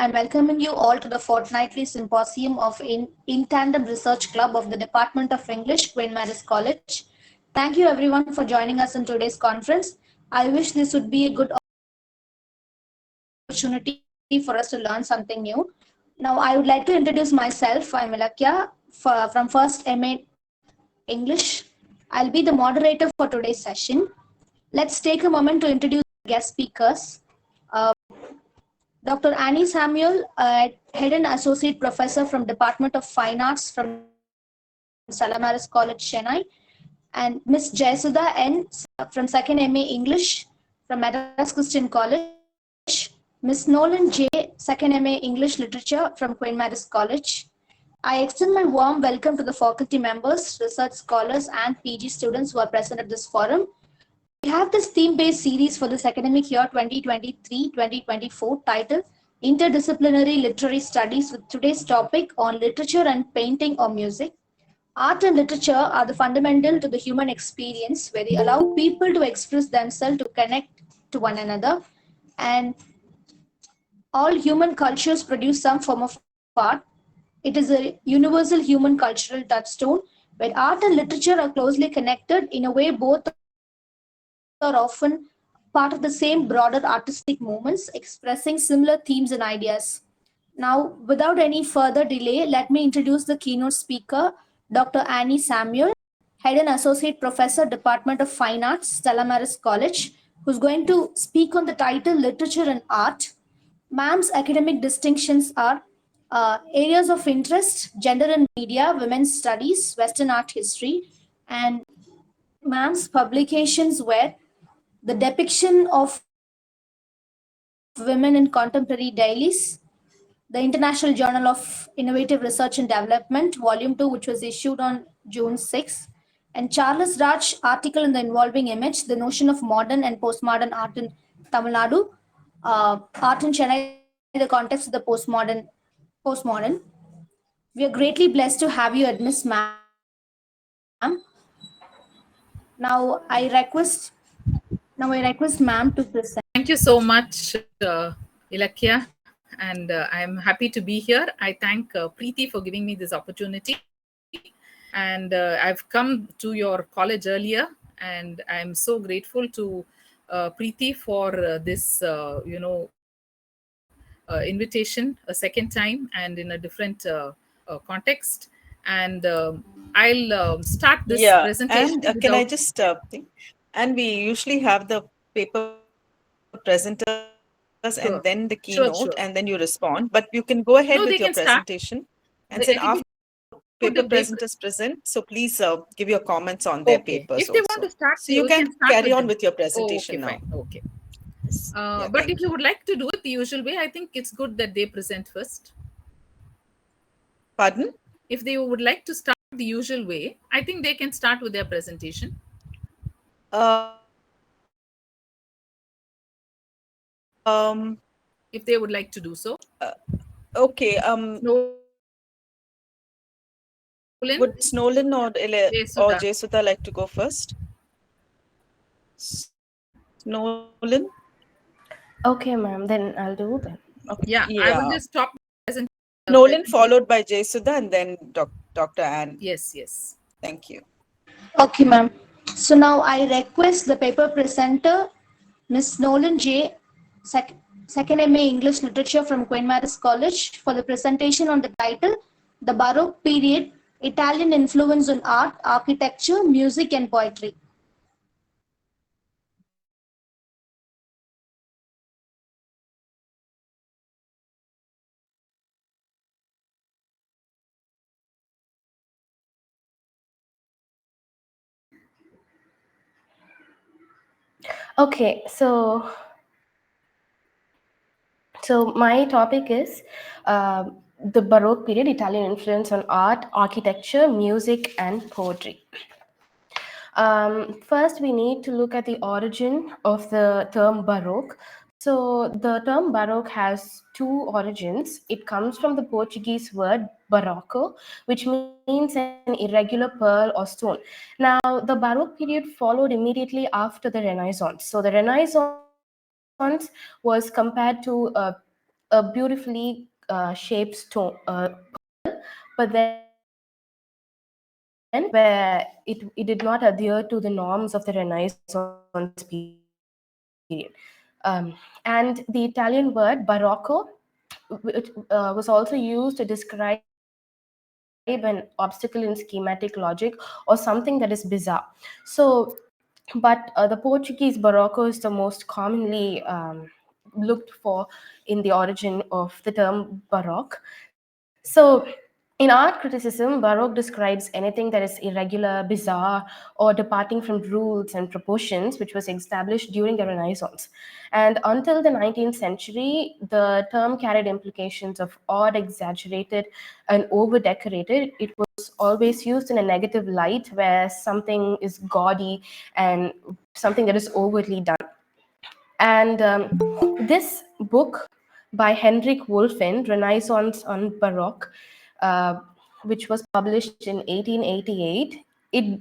I'm welcoming you all to the fortnightly symposium of in Tandem Research Club of the Department of English, Queen Mary's College. Thank you everyone for joining us in today's conference. I wish this would be a good opportunity for us to learn something new. Now, I would like to introduce myself. I'm Ilakya from First MA English. I'll be the moderator for today's session. Let's take a moment to introduce guest speakers. Dr. Annie Samuel, Head and Associate Professor from Department of Fine Arts from Stella College, Chennai, and Miss Jaysudha N from 2nd MA English from Madras Christian College, Miss Snowlin J, 2nd MA English Literature from Queen Mary's College. I extend my warm welcome to the faculty members, research scholars, and PG students who are present at this forum. We have this theme-based series for this academic year 2023-2024 titled Interdisciplinary Literary Studies with today's topic on literature and painting or music. Art and literature are the fundamental to the human experience where they allow people to express themselves to connect to one another, and all human cultures produce some form of art. It is a universal human cultural touchstone where art and literature are closely connected in a way both are often part of the same broader artistic movements expressing similar themes and ideas. Now, without any further delay, let me introduce the keynote speaker, Dr. Annie Samuel, Head and Associate Professor, Department of Fine Arts, Stella College, who's going to speak on the title Literature and Art. Ma'am's academic distinctions are areas of interest, gender and media, women's studies, Western art history, and ma'am's publications were the depiction of women in contemporary dailies, the International Journal of Innovative Research and Development, Volume 2, which was issued on June 6, and Charles Raj article in the Involving Image, the notion of modern and postmodern art in Tamil Nadu, art in Chennai, the context of the postmodern. We are greatly blessed to have you at Miss Ma'am. Now I request Ma'am to present. Thank you so much, Ilakya, and I'm happy to be here. I thank Preeti for giving me this opportunity, and I've come to your college earlier, and I'm so grateful to Preeti for this, invitation a second time and in a different context. And I'll start this Yeah, presentation and without. can I just think? And we usually have the paper presenters and then the keynote, Sure, and then you sure, respond. sure. But you can go ahead with your No, they can start. presentation and said It after will be paper good if they. presenters present, so please give your comments on their Okay. papers If they also. want to start, So you we can can start carry with on them. with your Oh, presentation okay, now. fine. Okay. Yes. Yeah, But if thank you you. would like to do it the usual way, I think it's good that they present first. Pardon? If they would like to start the usual way, I think they can start with their presentation. If they would like to do so. Okay. Snowlin, Would Snowlin or Jaysudha. Jaysudha like to go first? Snowlin? Okay, ma'am. Then I'll do then. Okay. Yeah, I will just stop the Nolan presentation. followed by Jaysudha and then Dr. Ann. Yes. Thank you. Okay, ma'am. So now I request the paper presenter, Miss Snowlin J, 2nd MA English Literature from Queen Mary's College, for the presentation on the title, The Baroque Period, Italian Influence on Art, Architecture, Music and Poetry. Okay, so my topic is the Baroque period, Italian influence on art, architecture, music, and poetry. First, we need to look at the origin of the term Baroque. So the term Baroque has two origins. It comes from the Portuguese word barroco, which means an irregular pearl or stone. Now, the Baroque period followed immediately after the Renaissance. So the Renaissance was compared to a beautifully shaped stone, but then where it did not adhere to the norms of the Renaissance period. And the Italian word barocco, which was also used to describe an obstacle in schematic logic or something that is bizarre. So, but the Portuguese Baroque is the most commonly looked for in the origin of the term Baroque. So, in art criticism, Baroque describes anything that is irregular, bizarre, or departing from rules and proportions, which was established during the Renaissance. And until the 19th century, the term carried implications of odd, exaggerated, and over decorated. It was always used in a negative light, where something is gaudy and something that is overtly done. And this book by Henrik Wolffen, Renaissance on Baroque, uh, which was published in 1888, it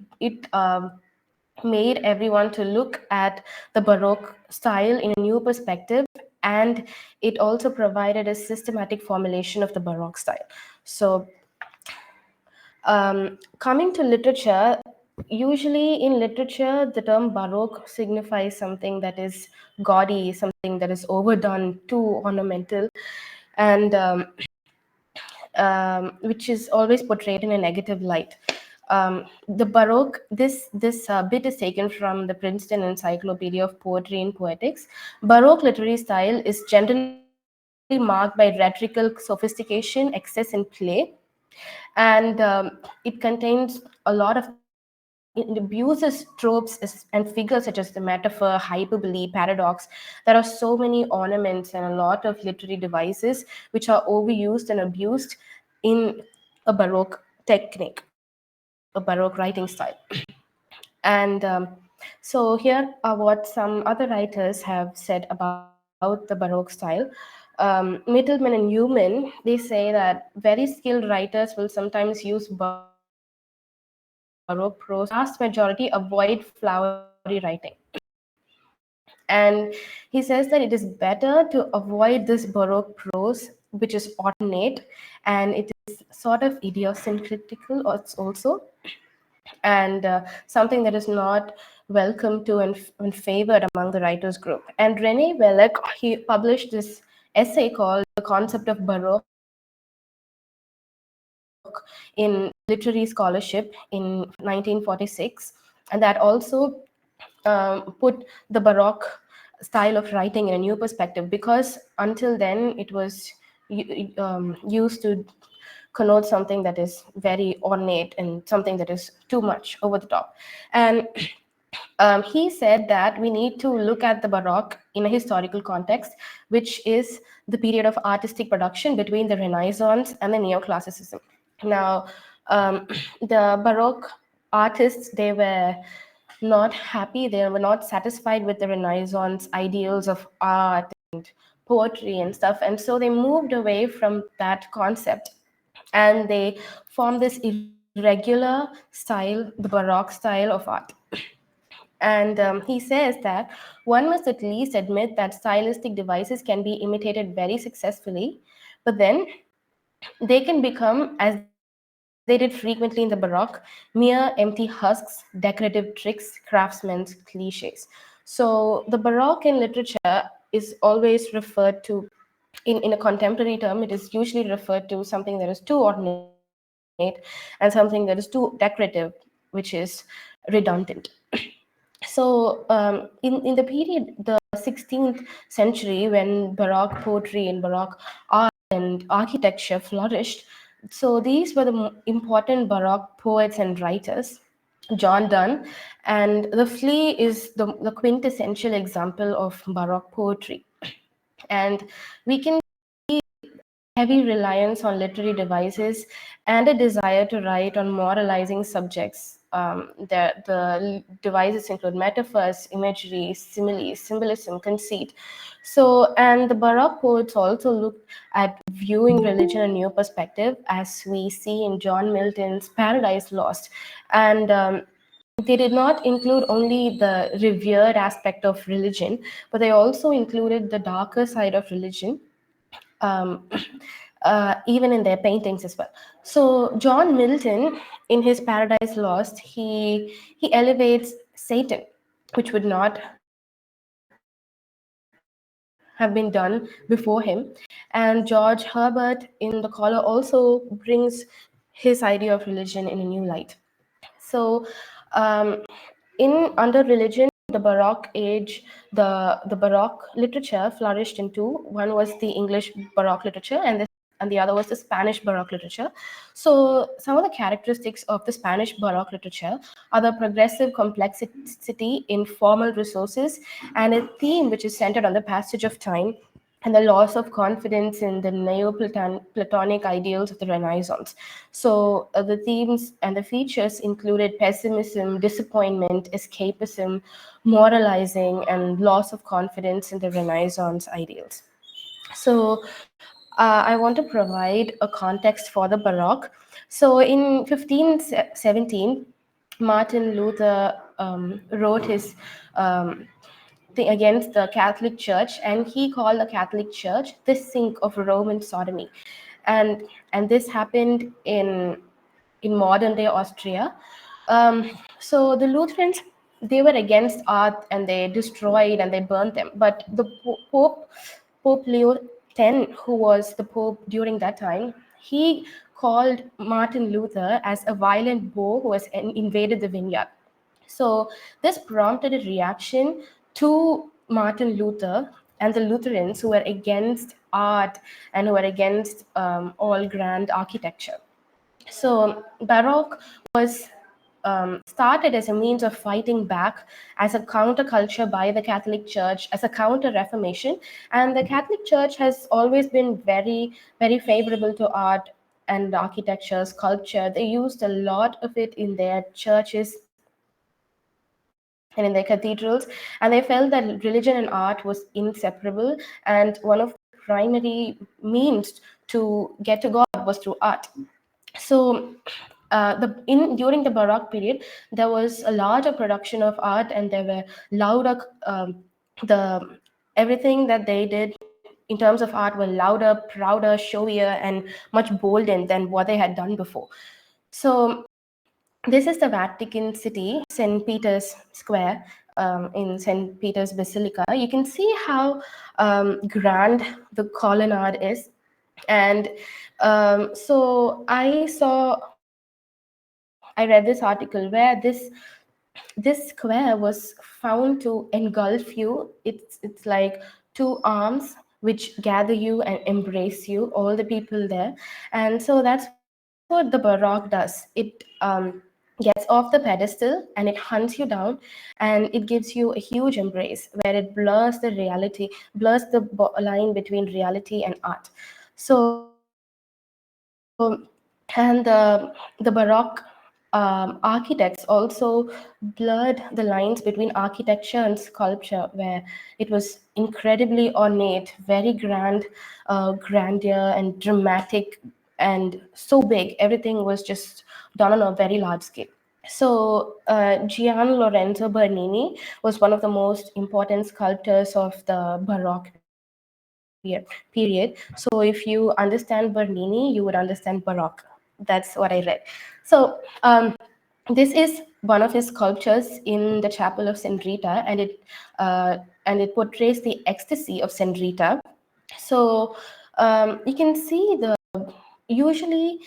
made everyone to look at the Baroque style in a new perspective, and it also provided a systematic formulation of the Baroque style. So, coming to literature, usually in literature, the term Baroque signifies something that is gaudy, something that is overdone, too ornamental, and which is always portrayed in a negative light. The Baroque, this bit is taken from the Princeton Encyclopedia of Poetry and Poetics. Baroque literary style is generally marked by rhetorical sophistication, excess in play, and it contains a lot of things. It abuses tropes and figures such as the metaphor, hyperbole, paradox. There are so many ornaments and a lot of literary devices which are overused and abused in a Baroque technique, a Baroque writing style. And so here are what some other writers have said about the Baroque style. Middleman and Newman, they say that very skilled writers will sometimes use Baroque prose, but the vast majority avoid flowery writing. And he says that it is better to avoid this Baroque prose, which is ornate, and it is sort of idiosyncratical also, and something that is not welcome to and favored among the writers group. And René Welleck, he published this essay called The Concept of Baroque in Literary Scholarship in 1946, and that also put the Baroque style of writing in a new perspective, because until then it was used to connote something that is very ornate and something that is too much over the top. And he said that we need to look at the Baroque in a historical context, which is the period of artistic production between the Renaissance and the Neoclassicism. Now, the Baroque artists, they were not happy, they were not satisfied with the Renaissance ideals of art and poetry and stuff, and so they moved away from that concept and they formed this irregular style, the Baroque style of art. And he says that one must at least admit that stylistic devices can be imitated very successfully, but then they can become, as they did frequently in the Baroque, mere empty husks, decorative tricks, craftsmen's cliches. So the Baroque in literature is always referred to, in a contemporary term, it is usually referred to something that is too ornate and something that is too decorative, which is redundant. So in the period, the 16th century, when Baroque poetry and Baroque art and architecture flourished, so these were the important Baroque poets and writers. John Donne and The Flea is the quintessential example of Baroque poetry. And we can heavy reliance on literary devices and a desire to write on moralizing subjects. The devices include metaphors, imagery, similes, symbolism, conceit. So, and the Baroque poets also looked at viewing religion in a new perspective, as we see in John Milton's Paradise Lost. And they did not include only the revered aspect of religion, but they also included the darker side of religion, um, even in their paintings as well. So John Milton, in his Paradise Lost, he elevates Satan, which would not have been done before him. And George Herbert in The Collar also brings his idea of religion in a new light. So in under religion, the Baroque age, the Baroque literature flourished in two. One was the English Baroque literature, and the other was the Spanish Baroque literature. So some of the characteristics of the Spanish Baroque literature are the progressive complexity in formal resources and a theme which is centered on the passage of time and the loss of confidence in the Neoplatonic ideals of the Renaissance. So the themes and the features included pessimism, disappointment, escapism, moralizing, and loss of confidence in the Renaissance ideals. So I want to provide a context for the Baroque. So in 1517, Martin Luther wrote his thing against the Catholic Church, and he called the Catholic Church the sink of Roman sodomy, and this happened in modern day Austria. So the Lutherans, they were against art and they destroyed and they burnt them. But the Pope Leo X, who was the Pope during that time, he called Martin Luther as a violent boar who has invaded the vineyard. So this prompted a reaction to Martin Luther and the Lutherans who were against art and who were against all grand architecture. So Baroque was started as a means of fighting back as a counterculture by the Catholic Church, as a counter-Reformation. And the Catholic Church has always been very, very favorable to art and architecture, sculpture. They used a lot of it in their churches and in their cathedrals, and they felt that religion and art was inseparable, and one of the primary means to get to God was through art. So during the Baroque period, there was a larger production of art, and there were louder everything that they did in terms of art were louder, prouder, showier, and much bolder than what they had done before. So this is the Vatican City, St. Peter's Square, in St. Peter's Basilica. You can see how grand the colonnade is. And so I read this article where this square was found to engulf you. It's like two arms which gather you and embrace you, all the people there. And so that's what the Baroque does. It gets off the pedestal and it hunts you down, and it gives you a huge embrace where it blurs the reality, blurs the line between reality and art. So and the Baroque architects also blurred the lines between architecture and sculpture, where it was incredibly ornate, very grand, grandeur and dramatic, and so big. Everything was just done on a very large scale. So Gian Lorenzo Bernini was one of the most important sculptors of the Baroque period. So if you understand Bernini, you would understand Baroque. That's what I read. So this is one of his sculptures in the chapel of St. Rita, and it portrays the ecstasy of St. Rita. So you can see usually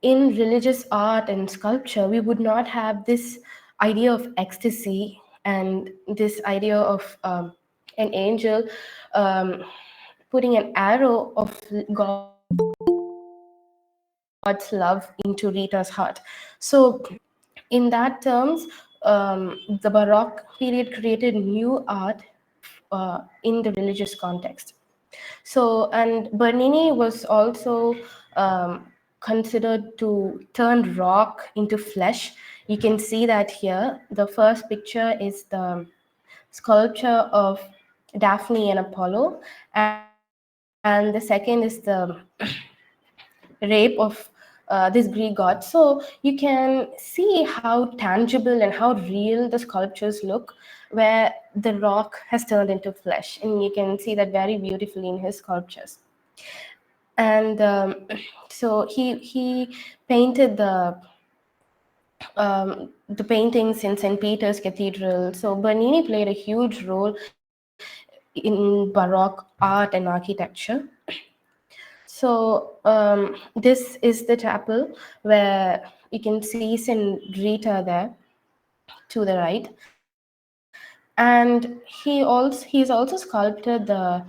in religious art and sculpture, we would not have this idea of ecstasy and this idea of an angel putting an arrow of God's love into Rita's heart. So in that terms, the Baroque period created new art in the religious context. So, and Bernini was also considered to turn rock into flesh. You can see that here. The first picture is the sculpture of Daphne and Apollo, and the second is the rape of this Greek god. So you can see how tangible and how real the sculptures look, where the rock has turned into flesh, and you can see that very beautifully in his sculptures. And so he painted the paintings in St. Peter's Cathedral. So Bernini played a huge role in Baroque art and architecture. So this is the chapel where you can see St. Rita there to the right. And he's also sculpted the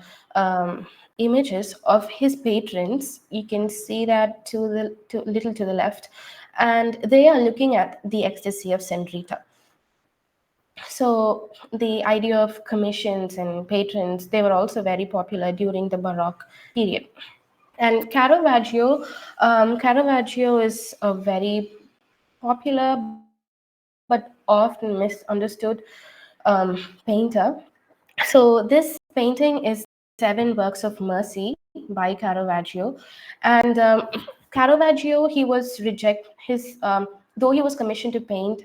images of his patrons. You can see that little to the left, and they are looking at the ecstasy of St. Rita. So the idea of commissions and patrons, they were also very popular during the Baroque period. And Caravaggio is a very popular but often misunderstood painter. So this painting is Seven Works of Mercy by Caravaggio. And Caravaggio, he was though he was commissioned to paint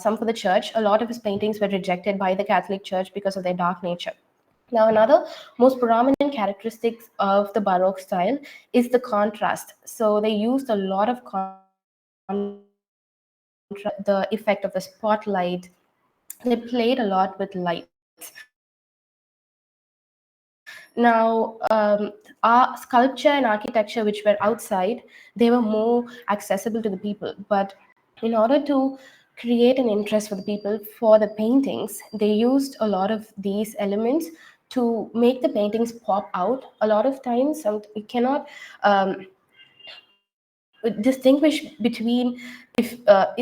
some for the church, a lot of his paintings were rejected by the Catholic Church because of their dark nature. Now, another most prominent characteristics of the Baroque style is the contrast. So they used a lot of contrast, the effect of the spotlight. They played a lot with lights. Now, our sculpture and architecture, which were outside, they were more accessible to the people. But in order to create an interest for the people for the paintings, they used a lot of these elements to make the paintings pop out. A lot of times, you cannot distinguish between if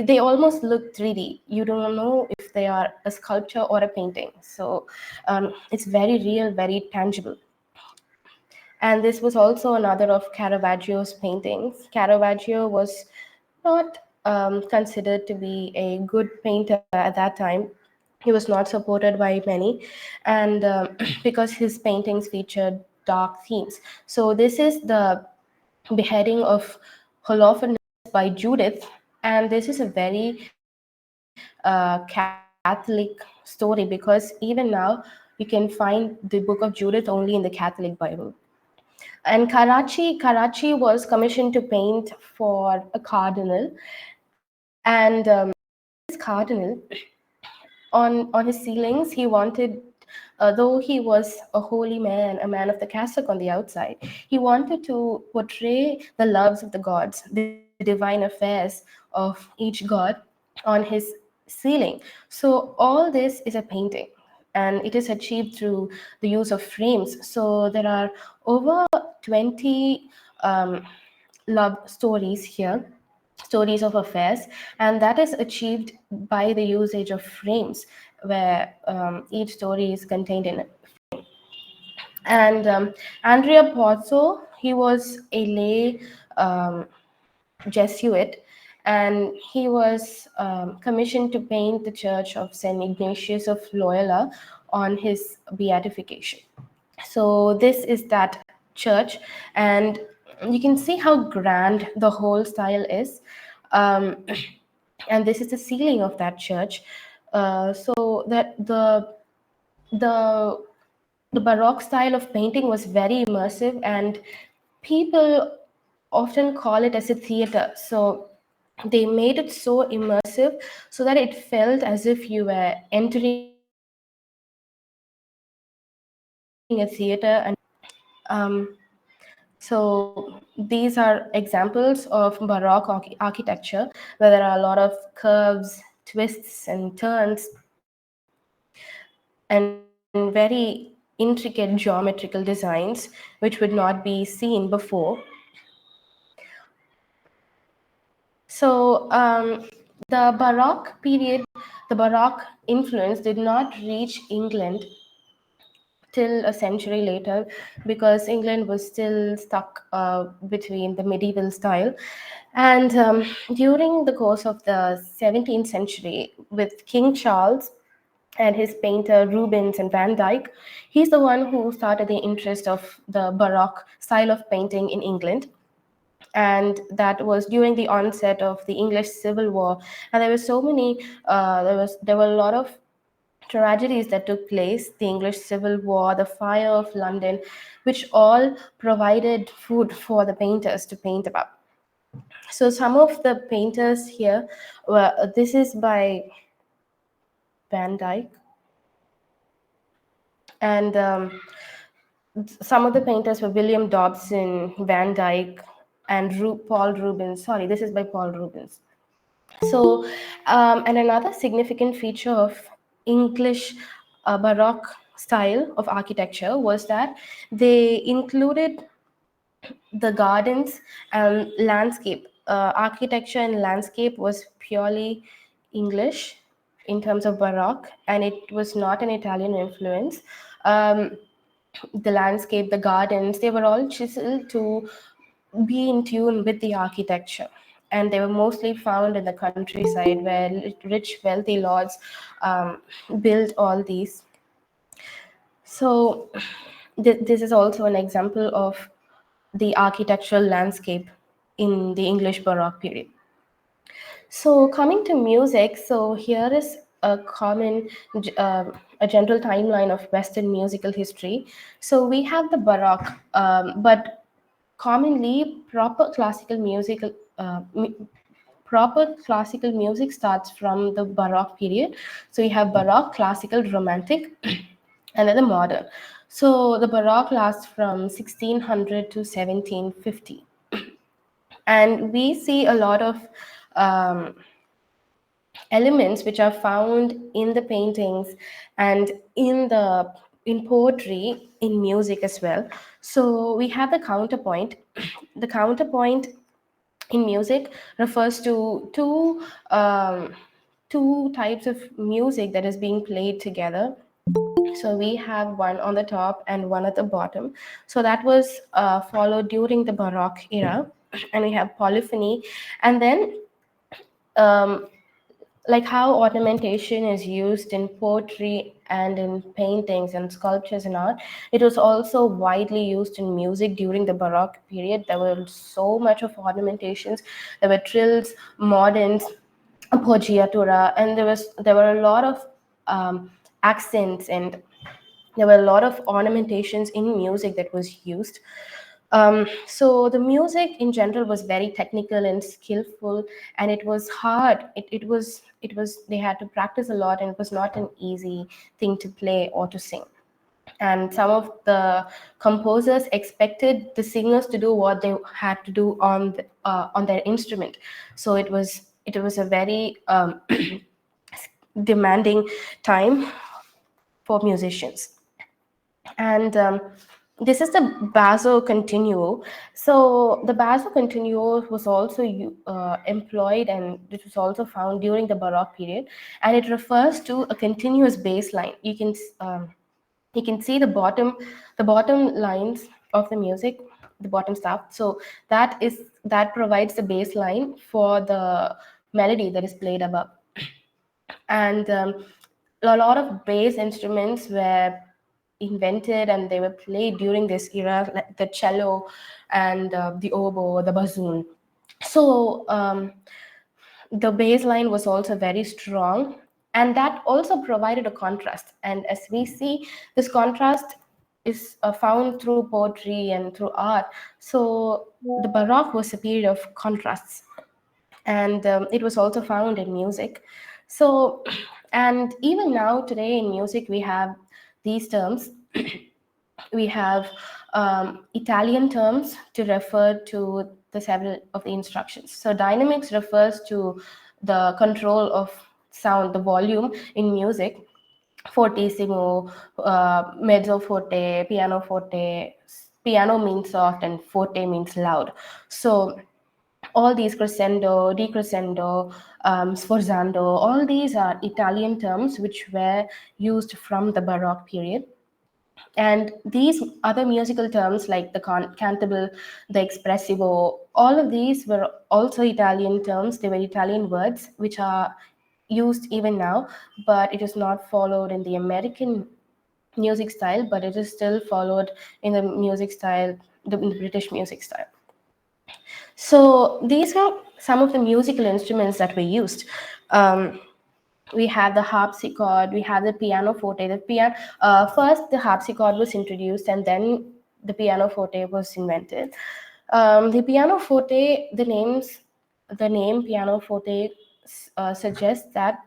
they almost look 3D. You don't know if they are a sculpture or a painting. So it's very real, very tangible. And this was also another of Caravaggio's paintings. Caravaggio was not considered to be a good painter at that time. He was not supported by many, and because his paintings featured dark themes. So this is the beheading of Holofernes by Judith, and this is a very Catholic story, because even now you can find the book of Judith only in the Catholic Bible. And Karachi was commissioned to paint for a cardinal, and this cardinal, on his ceilings, he wanted, though he was a holy man, a man of the cassock on the outside, he wanted to portray the loves of the gods, the divine affairs of each god on his ceiling. So all this is a painting, and it is achieved through the use of frames. So there are over 20 love stories here, stories of affairs, and that is achieved by the usage of frames, where each story is contained in it. And Andrea Pozzo, he was a lay Jesuit, and he was commissioned to paint the church of St. Ignatius of Loyola on his beatification. So this is that church, and you can see how grand the whole style is. And this is the ceiling of that church. So that the the Baroque style of painting was very immersive, and people often call it as a theater. So they made it so immersive so that it felt as if you were entering a theater. And so these are examples of Baroque architecture, where there are a lot of curves, twists, and turns, and very intricate geometrical designs, which would not be seen before. So the Baroque period, the Baroque influence did not reach England till a century later, because England was still stuck between the medieval style. And during the course of the 17th century, with King Charles and his painter Rubens and Van Dyck, he's the one who started the interest of the Baroque style of painting in England. And that was during the onset of the English Civil War. And there were so many, there were a lot of tragedies that took place, the English Civil War, the fire of London, which all provided food for the painters to paint about. So some of the painters here, this is by Van Dyck, and some of the painters were William Dobson, Van Dyck, and Paul Rubens. Sorry, this is by Paul Rubens. So, and another significant feature of English Baroque style of architecture was that they included the gardens and landscape. Architecture and landscape was purely English in terms of Baroque, and it was not an Italian influence. The landscape, the gardens, they were all chiseled to be in tune with the architecture. And they were mostly found in the countryside where rich, wealthy lords built all these. So this is also an example of the architectural landscape in the English Baroque period. So coming to music, so here is a common, a general timeline of Western musical history. So we have the Baroque, but commonly proper classical music starts from the Baroque period. So you have Baroque, classical, romantic, and then the modern. So the Baroque lasts from 1600 to 1750. And we see a lot of elements which are found in the paintings and in poetry, in music as well. So we have the counterpoint. The counterpoint in music refers to two types of music that is being played together. So we have one on the top and one at the bottom. So that was followed during the Baroque era. And we have polyphony. And then like how ornamentation is used in poetry and in paintings and sculptures and art, it was also widely used in music during the Baroque period. There were so much of ornamentations. There were trills, moderns, appoggiatura, and there were a lot of accents, and there were a lot of ornamentations in music that was used. So the music in general was very technical and skillful, and it was hard. It was they had to practice a lot, and it was not an easy thing to play or to sing. And some of the composers expected the singers to do what they had to do on their instrument. So it was a very demanding time for musicians. And this is the basso continuo. So the basso continuo was also employed, and it was also found during the Baroque period, and it refers to a continuous bass line. You can see the bottom lines of the music, the bottom staff. So that provides the bass line for the melody that is played above. And a lot of bass instruments were invented and they were played during this era, like the cello and the oboe, the bassoon. So the bass line was also very strong, and that also provided a contrast. And as we see, this contrast is found through poetry and through art. So the Baroque was a period of contrasts, and it was also found in music. So, and even now today in music, we have these terms. We have Italian terms to refer to the several of the instructions. So dynamics refers to the control of sound, the volume in music. Fortissimo, mezzo forte, piano forte. Piano means soft and forte means loud. So all these crescendo, decrescendo, sforzando, all these are Italian terms which were used from the Baroque period. And these other musical terms like the cantable, the espressivo, all of these were also Italian terms. They were Italian words which are used even now, but it is not followed in the American music style, but it is still followed in the music style, the British music style. So these are some of the musical instruments that were used. we had the harpsichord, we had the pianoforte. First the harpsichord was introduced, and then the pianoforte was invented. The pianoforte, the name pianoforte suggests that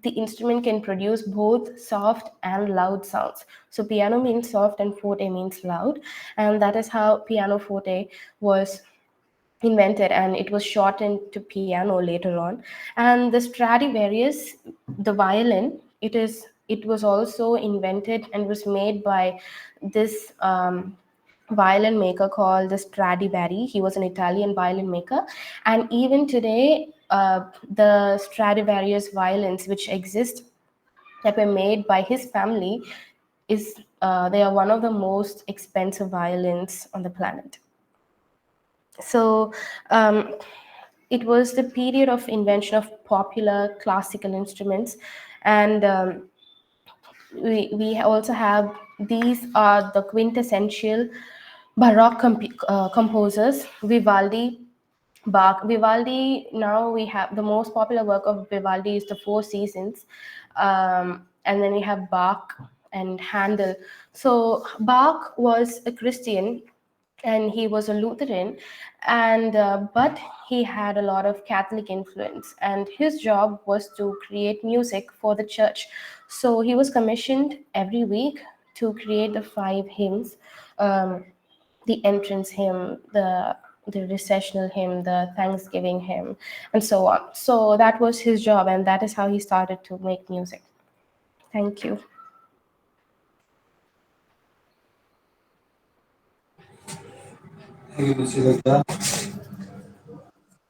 the instrument can produce both soft and loud sounds. So piano means soft and forte means loud, and that is how pianoforte was invented, and it was shortened to piano later on. And the Stradivarius, the violin, it was also invented and was made by this violin maker called the Stradivari. He was an Italian violin maker, and even today the Stradivarius violins which exist, that were made by his family, is they are one of the most expensive violins on the planet. So it was the period of invention of popular classical instruments, and we also have, these are the quintessential Baroque composers: Vivaldi, Bach. Vivaldi, now we have the most popular work of Vivaldi is the Four Seasons, and then we have Bach and Handel. So Bach was a Christian and he was a Lutheran, and but he had a lot of Catholic influence, and his job was to create music for the church. So he was commissioned every week to create the 5 hymns, the entrance hymn, the recessional hymn, the Thanksgiving hymn, and so on. So that was his job, and that is how he started to make music. Thank you.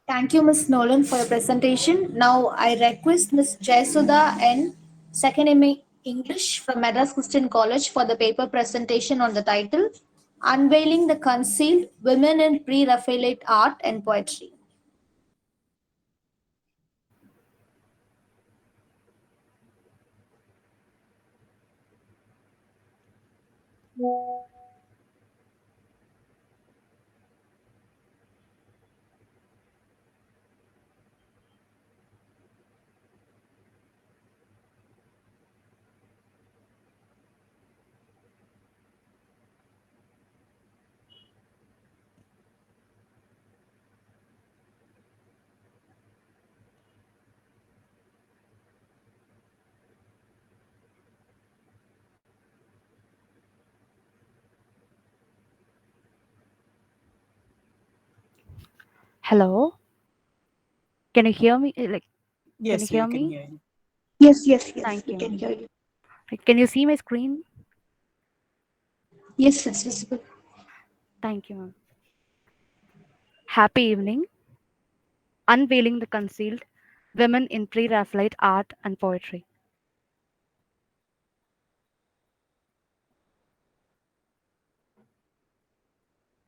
Thank you, Ms. Nolan, for your presentation. Now I request Ms. Jaysudha N, second MA English from Madras Christian College, for the paper presentation on the title Unveiling the Concealed Women in Pre-Raphaelite Art and Poetry. Hello, can you hear me? Can you Yes, hear we can me? hear you. Yes, yes, yes, Thank we you. can hear you. Can you see my screen? Yes, it's visible. Thank you, ma'am. Happy evening. Unveiling the concealed women in pre-Raphaelite art and poetry.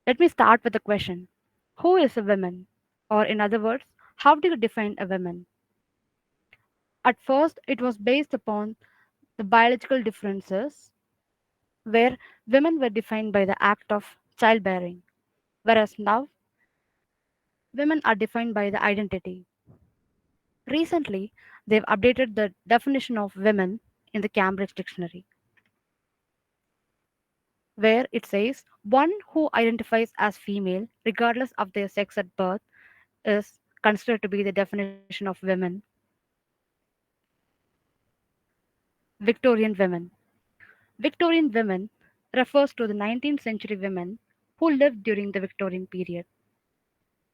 Let me start with a question. Who is a woman? Or in other words, how do you define a woman? At first, it was based upon the biological differences where women were defined by the act of childbearing, whereas now women are defined by the identity. Recently, they've updated the definition of women in the Cambridge Dictionary, where it says one who identifies as female, regardless of their sex at birth, is considered to be the definition of women. Victorian women. Victorian women refers to the 19th century women who lived during the Victorian period.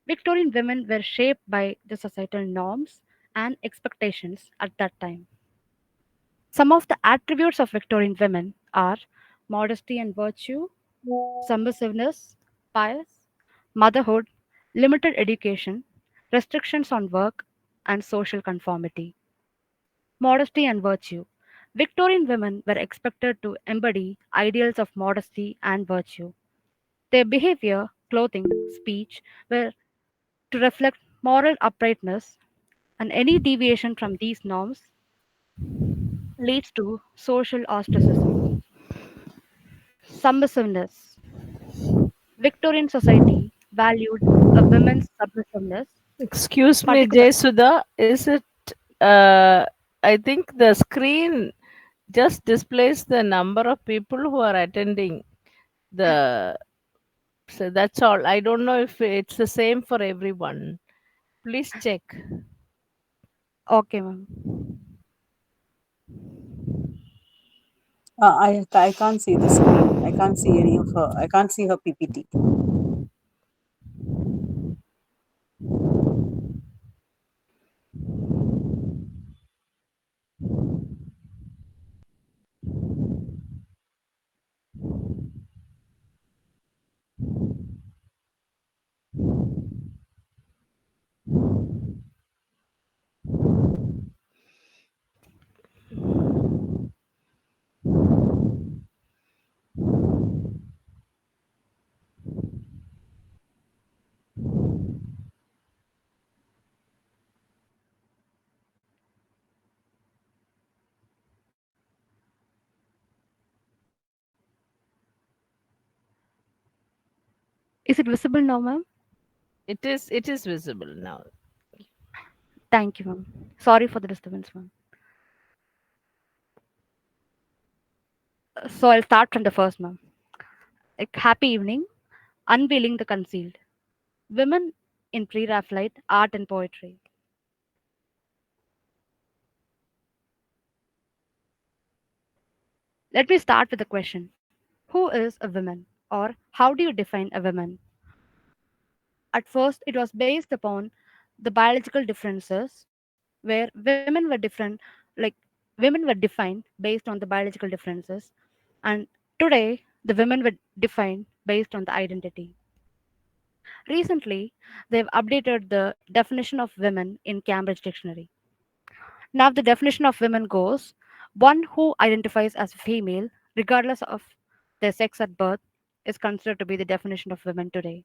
Victorian women were shaped by the societal norms and expectations at that time. Some of the attributes of Victorian women are modesty and virtue, submissiveness, pious, motherhood, limited education, restrictions on work, and social conformity. Modesty and virtue. Victorian women were expected to embody ideals of modesty and virtue. Their behavior, clothing, speech were to reflect moral uprightness, and any deviation from these norms leads to social ostracism. Submissiveness. Victorian society valued a woman's submissiveness, Excuse me, particularly. Jaysudha, is it uh, I think the screen just displays the number of people who are attending the. So that's all. I don't know if it's the same for everyone. Please check. Okay, ma'am. I can't see the screen. I can't see any of her. I can't see her PPT. Is it visible now, ma'am? It is visible now. Thank you, ma'am. Sorry for the disturbance, ma'am. So I'll start from the first, ma'am. Like, happy evening. Unveiling the concealed. Women in pre-Raphaelite art and poetry. Let me start with the question: who is a woman, or how do you define a woman? At first, it was based upon the biological differences, where women were different, like women were defined based on the biological differences, and today the women were defined based on the identity. Recently, they've updated the definition of women in Cambridge Dictionary. Now, the definition of women goes: one who identifies as female, regardless of their sex at birth, is considered to be the definition of women today.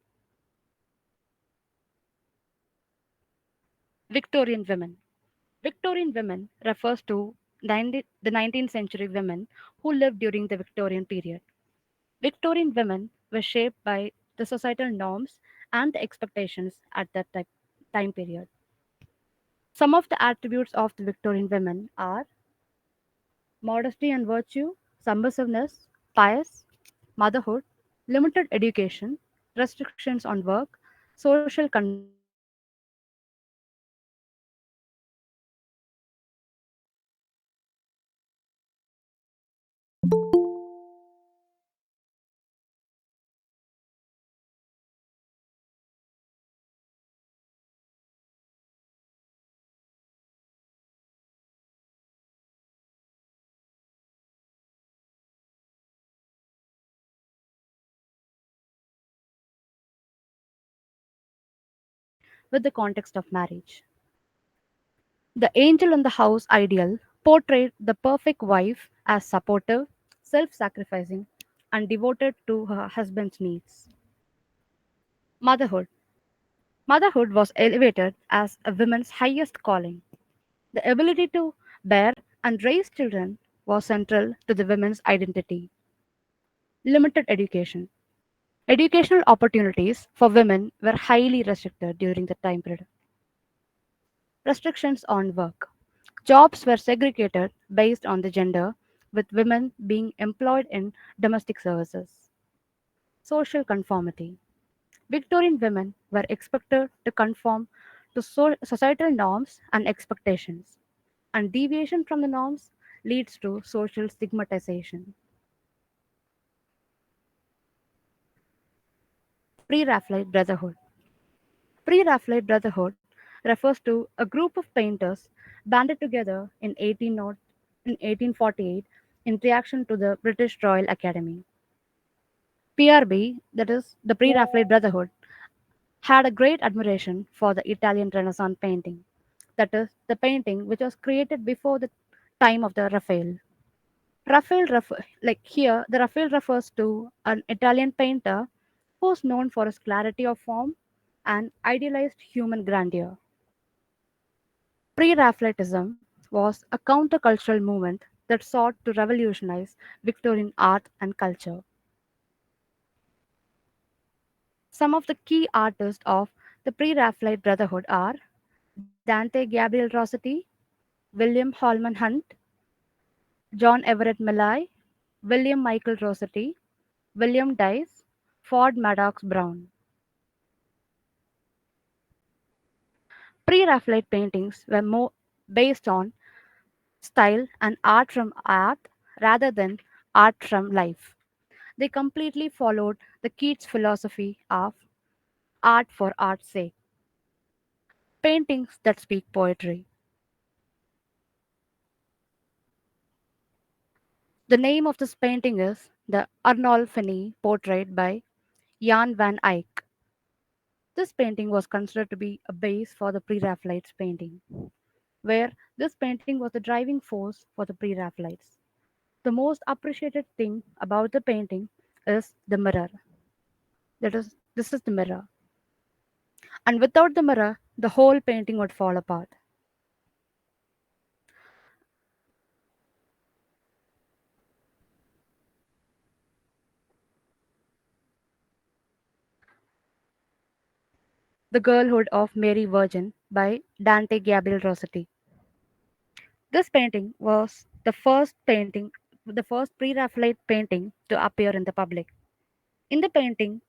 Victorian women. Victorian women refers to the 19th century women who lived during the Victorian period. Victorian women were shaped by the societal norms and the expectations at that time period. Some of the attributes of the Victorian women are modesty and virtue, submissiveness, pious, motherhood, limited education, restrictions on work, social conformity, and independence. With the context of marriage. The angel in the house ideal portrayed the perfect wife as supportive, self sacrificing, and devoted to her husband's needs. Motherhood. Motherhood was elevated as a woman's highest calling. The ability to bear and raise children was central to the women's identity. Limited education. Educational opportunities for women were highly restricted during the time period. Restrictions on work. Jobs were segregated based on the gender, with women being employed in domestic services. Social conformity. Victorian women were expected to conform to societal norms and expectations, and deviation from the norms leads to social stigmatization. Pre Raphaelite Brotherhood. Pre Raphaelite Brotherhood refers to a group of painters banded together in 1848 in reaction to the British Royal Academy. PRB, that is the Pre Raphaelite Brotherhood, had a great admiration for the Italian Renaissance painting, that is, the painting which was created before the time of the Raphael. Like here, the Raphael refers to an Italian painter who's known for his clarity of form and idealized human grandeur. Pre Raphaelitism was a countercultural movement that sought to revolutionize Victorian art and culture. Some of the key artists of the Pre Raphaelite Brotherhood are Dante Gabriel Rossetti, William Holman Hunt, John Everett Millay, William Michael Rossetti, William Dice, Ford Maddox Brown. Pre-Raphaelite paintings were more based on style and art from art rather than art from life. They completely followed the Keats philosophy of art for art's sake, paintings that speak poetry. The name of this painting is the Arnolfini portrait by Jan van Eyck. This painting was considered to be a base for the Pre-Raphaelites painting, where this painting was the driving force for the Pre-Raphaelites. The most appreciated thing about the painting is the mirror. That is, this is the mirror. And without the mirror, the whole painting would fall apart. The Girlhood of Mary Virgin by Dante Gabriel Rossetti. This painting was the first pre-Raphaelite painting to appear in the public. In the painting,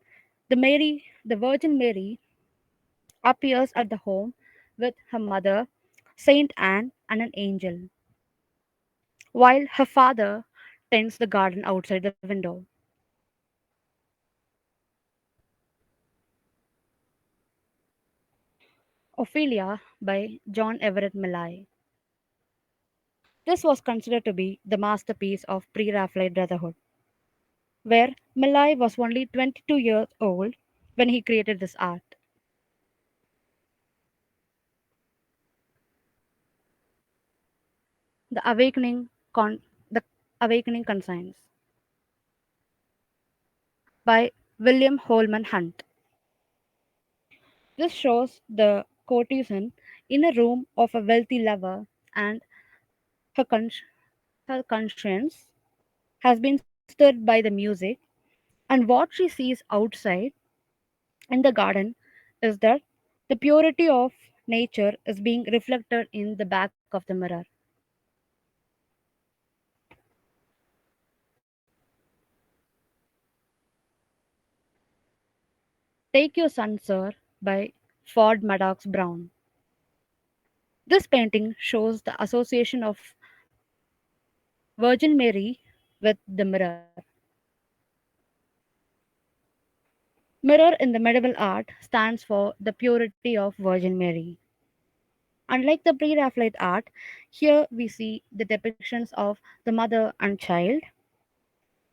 the Virgin Mary appears at the home with her mother, Saint Anne, and an angel, while her father tends the garden outside the window. Ophelia by John Everett Millay. This was considered to be the masterpiece of pre-Raphaelite brotherhood, where Millay was only 22 years old when he created this art. The Awakening the Awakening Conscience by William Holman Hunt. This shows the courtesan in a room of a wealthy lover, and her, con- her conscience has been stirred by the music, and what she sees outside in the garden is that the purity of nature is being reflected in the back of the mirror. Take Your Son, Sir by Ford Maddox Brown. This painting shows the association of Virgin Mary with the mirror. Mirror in the medieval art stands for the purity of Virgin Mary. Unlike the pre Raphaelite art, here we see the depictions of the mother and child,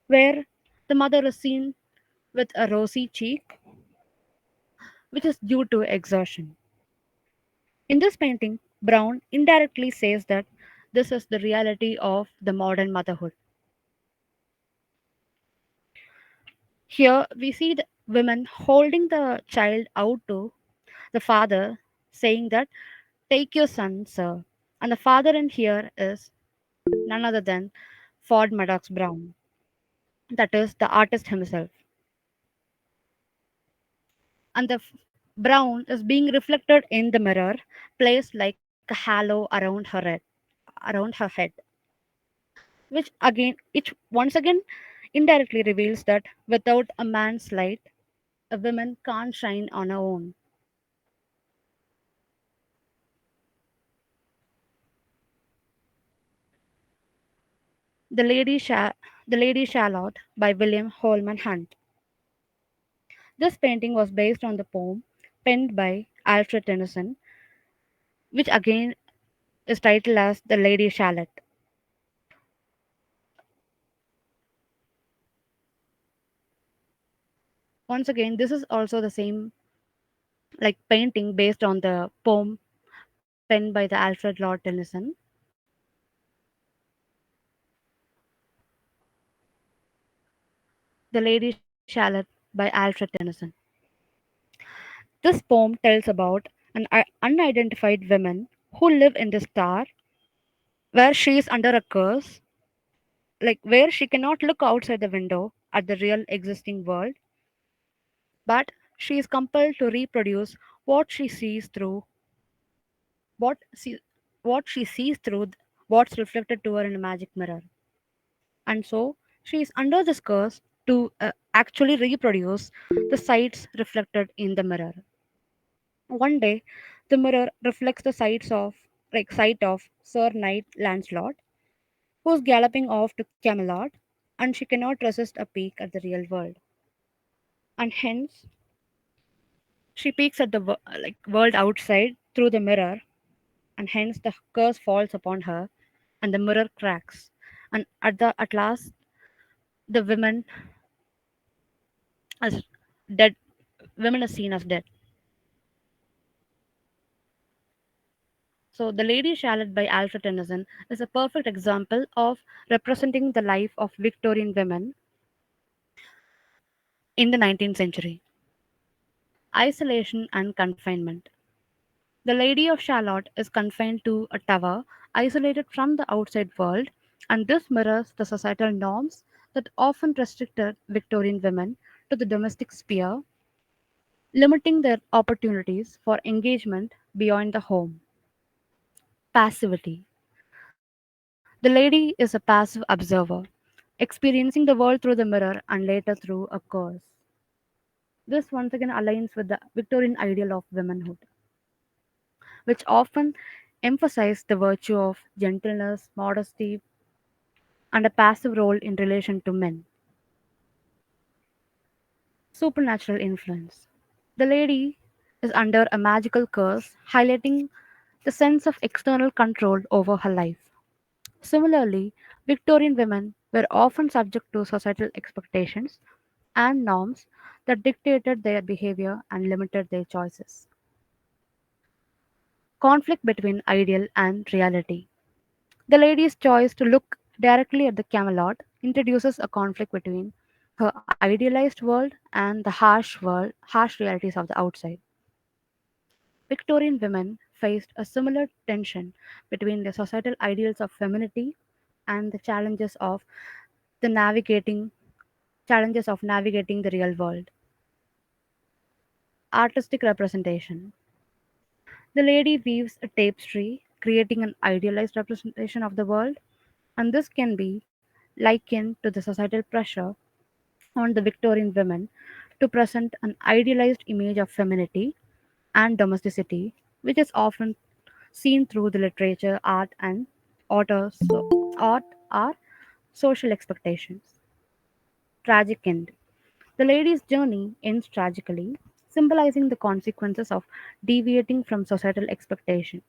where the mother is seen with a rosy cheek, which is due to exhaustion. In this painting, Brown indirectly says that this is the reality of the modern motherhood. Here we see the women holding the child out to the father, saying that, "Take your son, sir." And the father in here is none other than Ford Maddox Brown, that is, the artist himself. And Brown is being reflected in the mirror, placed like a halo around her head, which once again indirectly reveals that without a man's light, a woman can't shine on her own. The Lady, the Lady Charlotte by William Holman Hunt. This painting was based on the poem penned by Alfred Tennyson, which again is titled as The Lady Charlotte. Once again, this is also the same like painting based on the poem penned by the Alfred Lord Tennyson. The Lady Charlotte by Alfred Tennyson. This poem tells about an unidentified woman who live in this tower where she is under a curse, like where she cannot look outside the window at the real existing world, but she is compelled to reproduce what she sees through what she what she sees through what's reflected to her in a magic mirror. And so she is under this curse to actually reproduce the sights reflected in the mirror. One day, the mirror reflects the sight of Sir Knight Lancelot, who's galloping off to Camelot, and she cannot resist a peek at the real world. And hence, she peeks at the world outside through the mirror, and hence the curse falls upon her, and the mirror cracks. And at last, the as dead women are seen as dead. So the Lady Charlotte by Alfred Tennyson is a perfect example of representing the life of Victorian women in the 19th century. Isolation and confinement. The Lady of Shalott is confined to a tower, isolated from the outside world, and this mirrors the societal norms that often restricted Victorian women to the domestic sphere, limiting their opportunities for engagement beyond the home. Passivity. The lady is a passive observer, experiencing the world through the mirror and later through a curse. This once again aligns with the Victorian ideal of womanhood, which often emphasized the virtue of gentleness, modesty, and a passive role in relation to men. Supernatural influence. The lady is under a magical curse, highlighting the sense of external control over her life. Similarly, Victorian women were often subject to societal expectations and norms that dictated their behavior and limited their choices. Conflict between ideal and reality. The lady's choice to look directly at the Camelot introduces a conflict between her idealized world and the harsh realities of the outside. Victorian women faced a similar tension between the societal ideals of femininity and the the navigating challenges of navigating the real world. Artistic representation. The lady weaves a tapestry, creating an idealized representation of the world, and this can be likened to the societal pressure on the Victorian women to present an idealized image of femininity and domesticity, which is often seen through the literature, art or social expectations. Tragic end. The lady's journey ends tragically, symbolizing the consequences of deviating from societal expectations.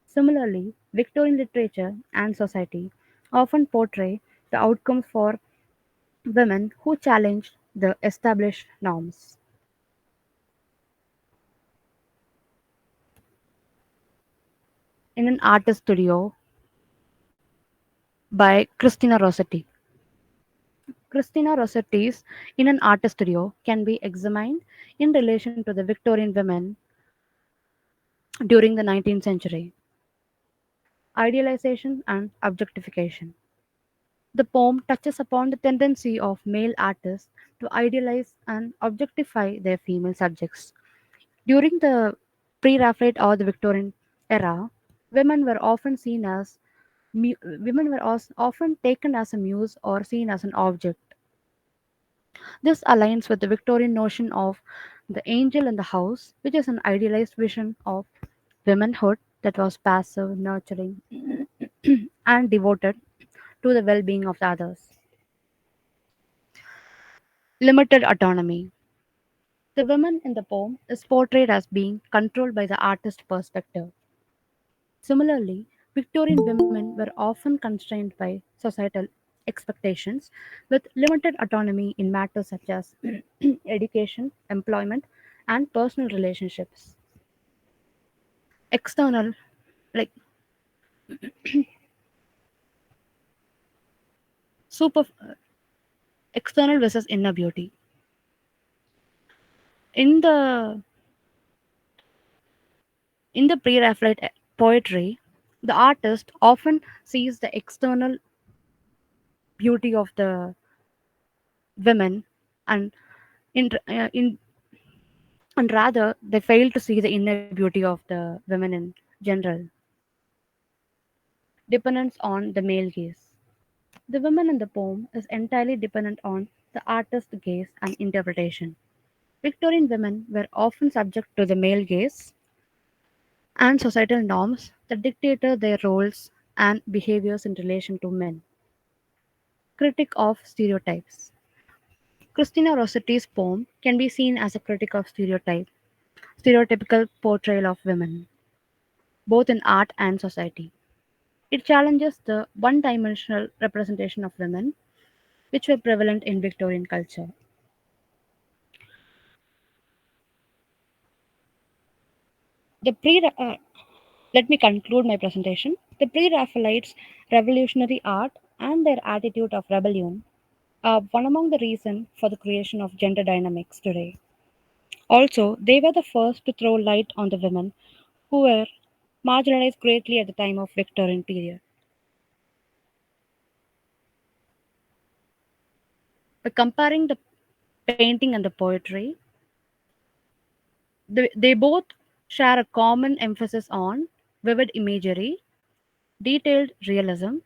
Similarly, Victorian literature and society often portray the outcomes for women who challenged the established norms. In an artist studio by Christina Rossetti. Christina Rossetti's In an Artist Studio can be examined in relation to the Victorian women during the 19th century. Idealization and objectification. The poem touches upon the tendency of male artists to idealize and objectify their female subjects. During the pre-Raphaelite or the Victorian era, women were often seen as women were often taken as a muse or seen as an object. This aligns with the Victorian notion of the angel in the house, which is an idealized vision of womanhood that was passive, nurturing, and devoted to the well being of the others. Limited autonomy. The woman in the poem is portrayed as being controlled by the artist's perspective. Similarly, Victorian women were often constrained by societal expectations with limited autonomy in matters such as education, employment, and personal relationships. External, like super external versus inner beauty. In the in the pre-Raphaelite poetry, the artist often sees the external beauty of the women and in and rather they fail to see the inner beauty of the women in general. dependence on the male gaze. The woman in the poem is entirely dependent on the artist's gaze and interpretation. Victorian women were often subject to the male gaze and societal norms that dictated their roles and behaviors in relation to men. Critic of stereotypes. Christina Rossetti's poem can be seen as a critic of stereotypical portrayal of women, both in art and society. It challenges the one dimensional representation of women which were prevalent in Victorian culture. The pre Let me conclude my presentation. The Pre-Raphaelites' revolutionary art and their attitude of rebellion are one among the reasons for the creation of gender dynamics today. Also, they were the first to throw light on the women who were marginalized greatly at the time of Victorian period. By comparing the painting and the poetry, they both share a common emphasis on vivid imagery, detailed realism,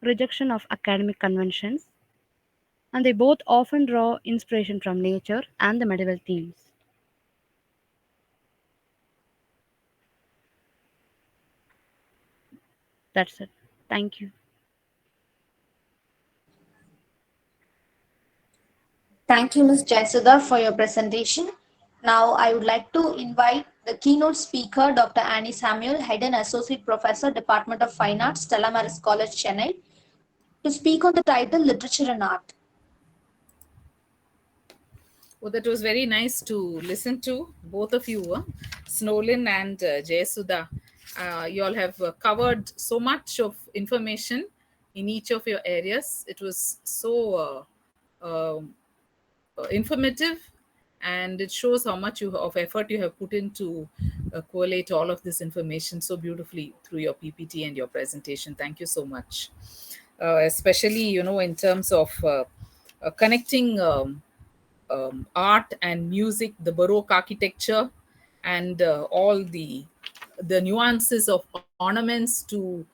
rejection of academic conventions, and they both often draw inspiration from nature and the medieval themes. That's it. Thank you. Thank you, Ms. Jaysudha, for your presentation. Now, I would like to invite the keynote speaker, Dr. Annie Samuel, Head and Associate Professor, Department of Fine Arts, Stella College, Chennai, to speak on the title Literature and Art. Oh, that was very nice to listen to, both of you, Snowlin and Jaysudha. You all have covered so much of information in each of your areas. It was so informative, and it shows how much of effort you have put into collate all of this information so beautifully through your PPT and your presentation. Thank you so much. Especially, in terms of connecting art and music, the Baroque architecture, and all the nuances of ornaments to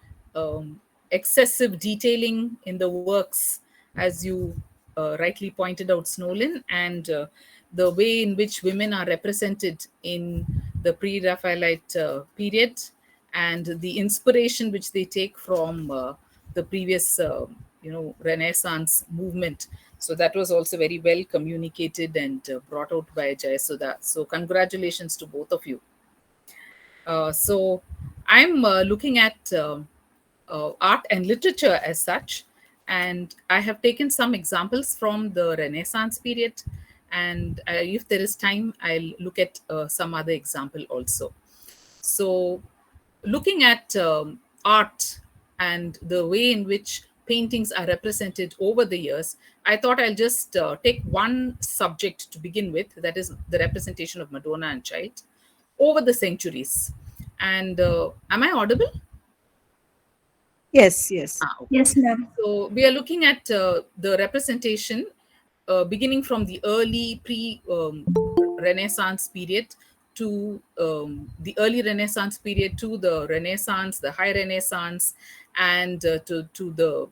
excessive detailing in the works, as you rightly pointed out, Snowlin, and the way in which women are represented in the Pre-Raphaelite period, and the inspiration which they take from the previous, Renaissance movement. So that was also very well communicated and brought out by Jaysudha. So congratulations to both of you. So I'm looking at art and literature as such, and I have taken some examples from the Renaissance period, and if there is time, I'll look at some other example also. So looking at art and the way in which paintings are represented over the years, I thought I'll just take one subject to begin with, that is the representation of Madonna and Child over the centuries. And am I audible? Yes, yes. Okay. Yes, ma'am. So we are looking at the representation beginning from the early pre-Renaissance period to the early Renaissance period, to the Renaissance, the High Renaissance, and to the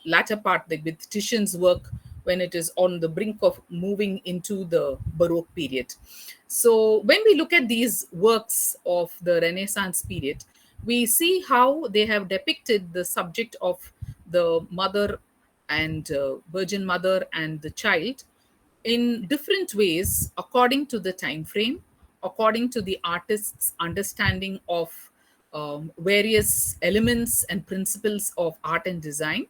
latter part, with Titian's work, when it is on the brink of moving into the Baroque period. So when we look at these works of the Renaissance period, we see how they have depicted the subject of the mother and Virgin Mother and the child in different ways according to the time frame, according to the artist's understanding of various elements and principles of art and design,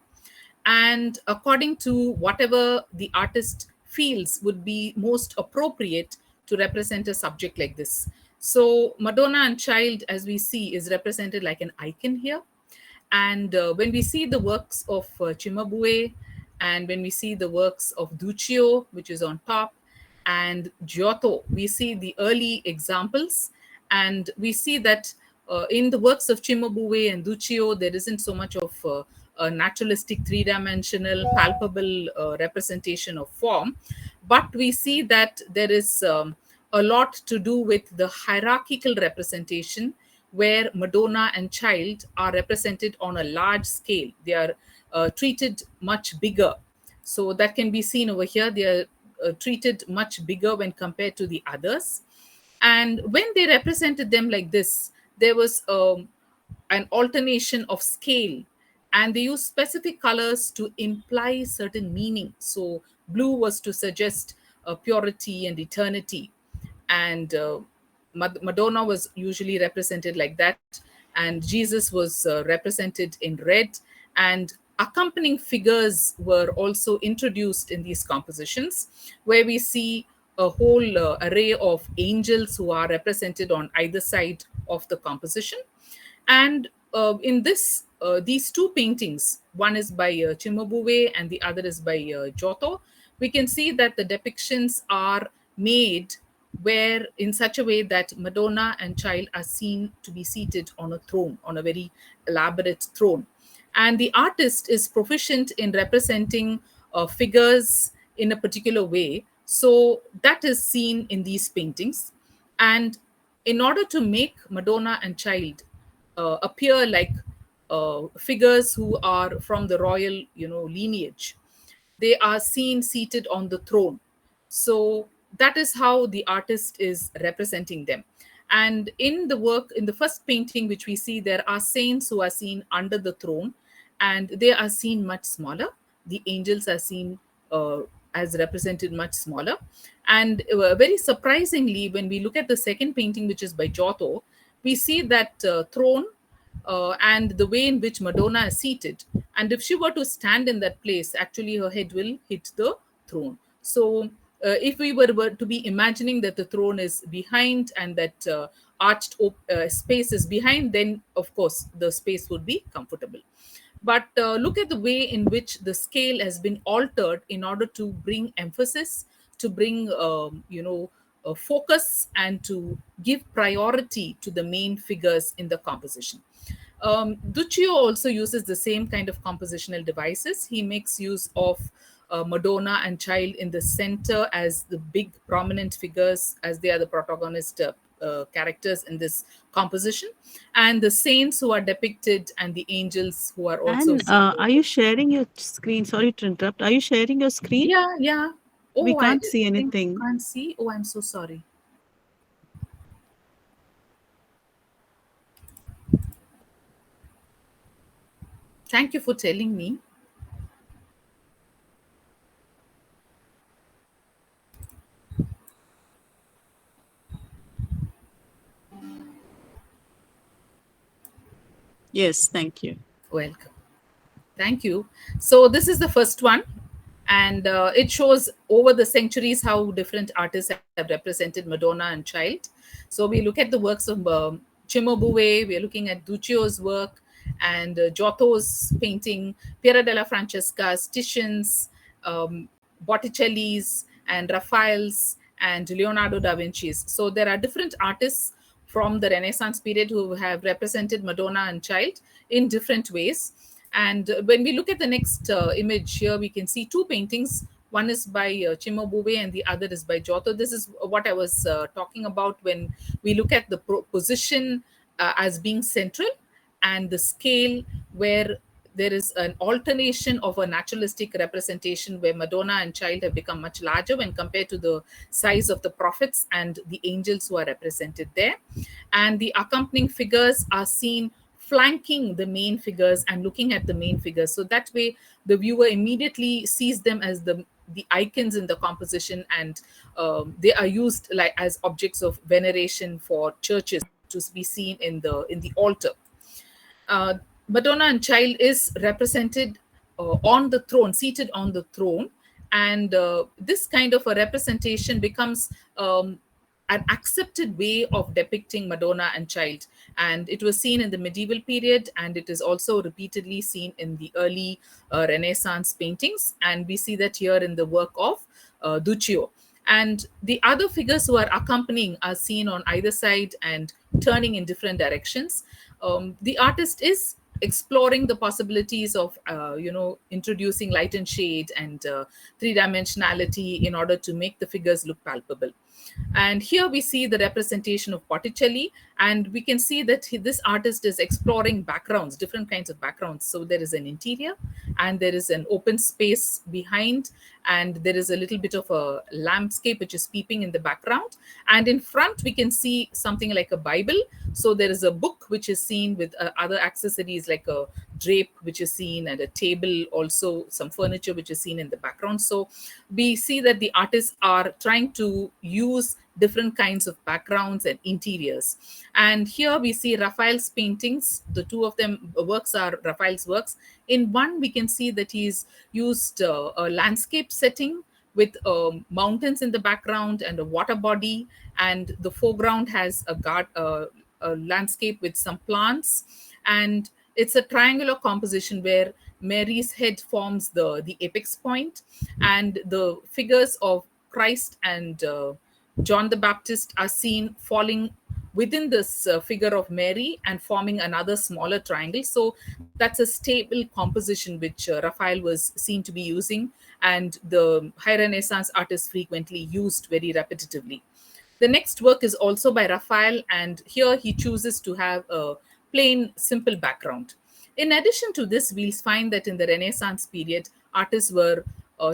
and according to whatever the artist feels would be most appropriate to represent a subject like this. So Madonna and Child, as we see, is represented like an icon here. And when we see the works of Cimabue, and when we see the works of Duccio, which is on top, and Giotto, we see the early examples, and we see that in the works of Cimabue and Duccio, there isn't so much of a naturalistic, three-dimensional, palpable representation of form, but we see that there is a lot to do with the hierarchical representation, where Madonna and Child are represented on a large scale. They are treated much bigger. So that can be seen over here. They are treated much bigger when compared to the others. And when they represented them like this, there was an alternation of scale, and they used specific colors to imply certain meaning. So blue was to suggest purity and eternity, and Madonna was usually represented like that, and Jesus was represented in red, and accompanying figures were also introduced in these compositions, where we see a whole array of angels who are represented on either side of the composition. And in these two paintings, one is by Cimabue and the other is by Giotto, we can see that the depictions are made where in such a way that Madonna and Child are seen to be seated on a throne, on a very elaborate throne. And the artist is proficient in representing figures in a particular way. So that is seen in these paintings. And in order to make Madonna and Child appear like figures who are from the royal, lineage, they are seen seated on the throne. So that is how the artist is representing them. And in the work, in the first painting which we see, there are saints who are seen under the throne, and they are seen much smaller. The angels are seen as represented much smaller. And very surprisingly, when we look at the second painting, which is by Giotto, we see that throne and the way in which Madonna is seated. And if she were to stand in that place, actually her head will hit the throne. So if we were to be imagining that the throne is behind and that arched space is behind, then of course the space would be comfortable. But look at the way in which the scale has been altered in order to bring emphasis, to bring focus, and to give priority to the main figures in the composition. Duccio also uses the same kind of compositional devices. He makes use of Madonna and Child in the center as the big prominent figures, as they are the protagonist characters in this composition, and the saints who are depicted and the angels who are also And are you sharing your screen? Sorry to interrupt. Are you sharing your screen? Yeah. We can't see think anything. you can't see. Oh, I'm so sorry. Thank you for telling me. Yes, thank you. Welcome. Thank you. So this is the first one, and it shows over the centuries how different artists have represented Madonna and Child. So we look at the works of Cimabue, we are looking at Duccio's work, and Giotto's painting, Piera della Francesca's, Titian's, Botticelli's, and Raphael's, and Leonardo da Vinci's. So there are different artists from the Renaissance period who have represented Madonna and Child in different ways. And when we look at the next image here, we can see two paintings. One is by Cimabue and the other is by Giotto. This is what I was talking about when we look at the position as being central, and the scale where there is an alternation of a naturalistic representation where Madonna and Child have become much larger when compared to the size of the prophets and the angels who are represented there. And the accompanying figures are seen flanking the main figures and looking at the main figures. So that way the viewer immediately sees them as the icons in the composition, and they are used like as objects of veneration for churches to be seen in the altar. Madonna and Child is represented on the throne, seated on the throne, and this kind of a representation becomes an accepted way of depicting Madonna and Child. And it was seen in the medieval period, and it is also repeatedly seen in the early Renaissance paintings. And we see that here in the work of Duccio. And the other figures who are accompanying are seen on either side and turning in different directions. The artist is exploring the possibilities of introducing light and shade and three-dimensionality in order to make the figures look palpable. And here we see the representation of Botticelli, and we can see that this artist is exploring backgrounds, different kinds of backgrounds. So there is an interior, and there is an open space behind, and there is a little bit of a landscape which is peeping in the background. And in front, we can see something like a Bible. So there is a book which is seen with other accessories like a drape which is seen, and a table, also some furniture which is seen in the background. So we see that the artists are trying to use different kinds of backgrounds and interiors. And here we see Raphael's paintings. The two of them works are Raphael's works. In one, we can see that he's used a landscape setting with mountains in the background and a water body, and the foreground has a landscape with some plants, and it's a triangular composition where Mary's head forms the apex point, and the figures of Christ and John the Baptist are seen falling within this figure of Mary and forming another smaller triangle. So that's a stable composition which Raphael was seen to be using, and the High Renaissance artists frequently used very repetitively. The next work is also by Raphael, and here he chooses to have a plain, simple background. In addition to this, we'll find that in the Renaissance period, artists were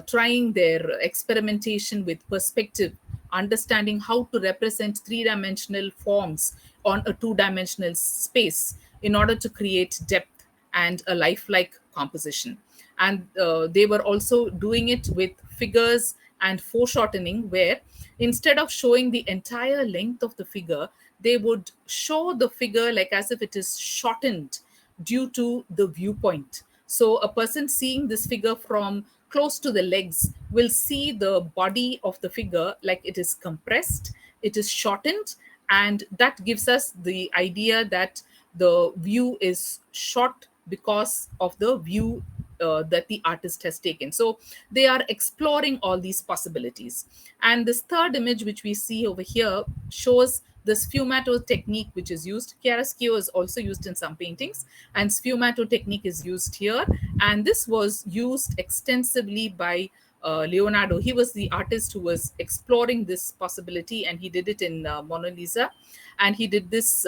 trying their experimentation with perspective, understanding how to represent three-dimensional forms on a two-dimensional space in order to create depth and a lifelike composition. And they were also doing it with figures and foreshortening, where instead of showing the entire length of the figure, they would show the figure like as if it is shortened due to the viewpoint. So a person seeing this figure from close to the legs will see the body of the figure like it is compressed, it is shortened, and that gives us the idea that the view is short because of the view that the artist has taken. So they are exploring all these possibilities. And this third image which we see over here shows the sfumato technique which is used. Chiaroscuro is also used in some paintings, and sfumato technique is used here. And this was used extensively by Leonardo. He was the artist who was exploring this possibility, and he did it in Mona Lisa. And he did this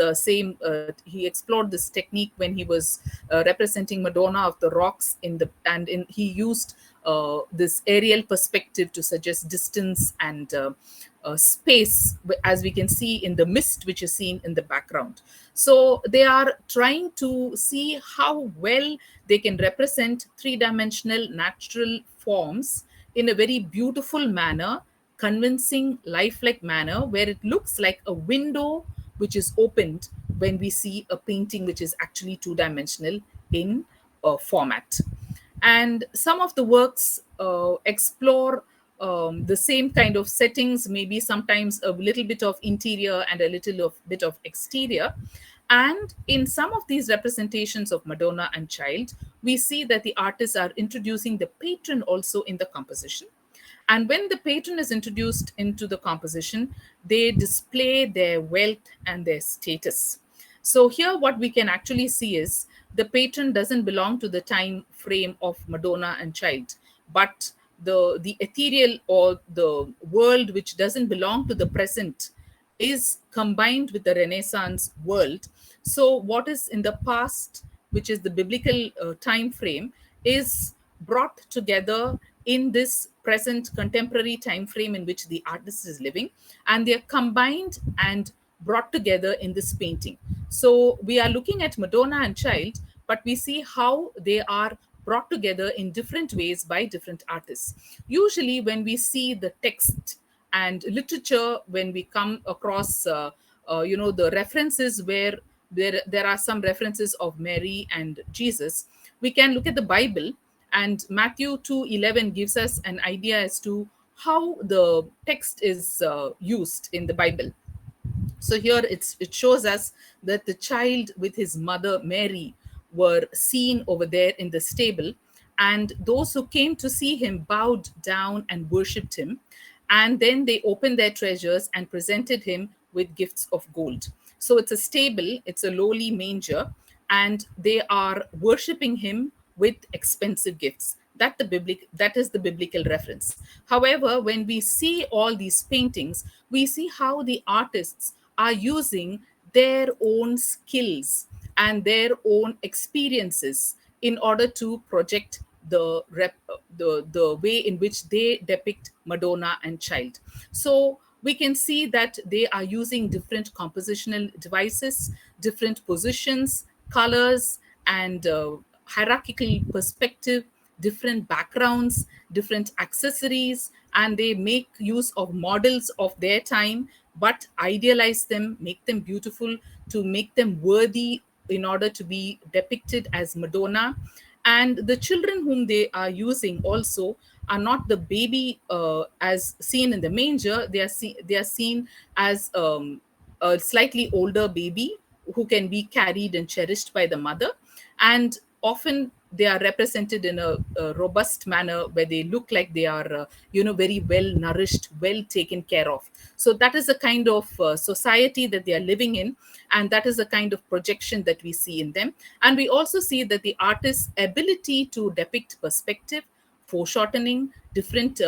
he explored this technique when he was representing Madonna of the rocks he used this aerial perspective to suggest distance and space, as we can see in the mist which is seen in the background. So they are trying to see how well they can represent three-dimensional natural forms in a very beautiful manner, convincing, lifelike manner, where it looks like a window which is opened when we see a painting which is actually two-dimensional in format. And some of the works explore the same kind of settings, maybe sometimes a little bit of interior and a little bit of exterior. And in some of these representations of Madonna and Child, we see that the artists are introducing the patron also in the composition. And when the patron is introduced into the composition, they display their wealth and their status. So here what we can actually see is the patron doesn't belong to the time frame of Madonna and Child, but the ethereal or the world which doesn't belong to the present is combined with the Renaissance world. So what is in the past, which is the biblical time frame, is brought together in this present contemporary time frame in which the artist is living, and they are combined and brought together in this painting. So we are looking at Madonna and Child, but we see how they are brought together in different ways by different artists. Usually when we see the text and literature, when we come across the references where there are some references of Mary and Jesus, we can look at the Bible, and Matthew 2:11 gives us an idea as to how the text is used in the Bible. So here it shows us that the child with his mother Mary were seen over there in the stable, and those who came to see him bowed down and worshipped him, and then they opened their treasures and presented him with gifts of gold. So it's a stable, it's a lowly manger, and they are worshipping him with expensive gifts. that is the biblical reference. However, when we see all these paintings, we see how the artists are using their own skills and their own experiences in order to project the way in which they depict Madonna and child. So we can see that they are using different compositional devices, different positions, colors, and hierarchical perspective, different backgrounds, different accessories, and they make use of models of their time, but idealize them, make them beautiful, to make them worthy in order to be depicted as Madonna. And the children whom they are using also are not the baby as seen in the manger. They are seen as a slightly older baby who can be carried and cherished by the mother, and often they are represented in a robust manner where they look like they are very well nourished, well taken care of. So that is the kind of society that they are living in, and that is the kind of projection that we see in them. And we also see that the artist's ability to depict perspective, foreshortening, different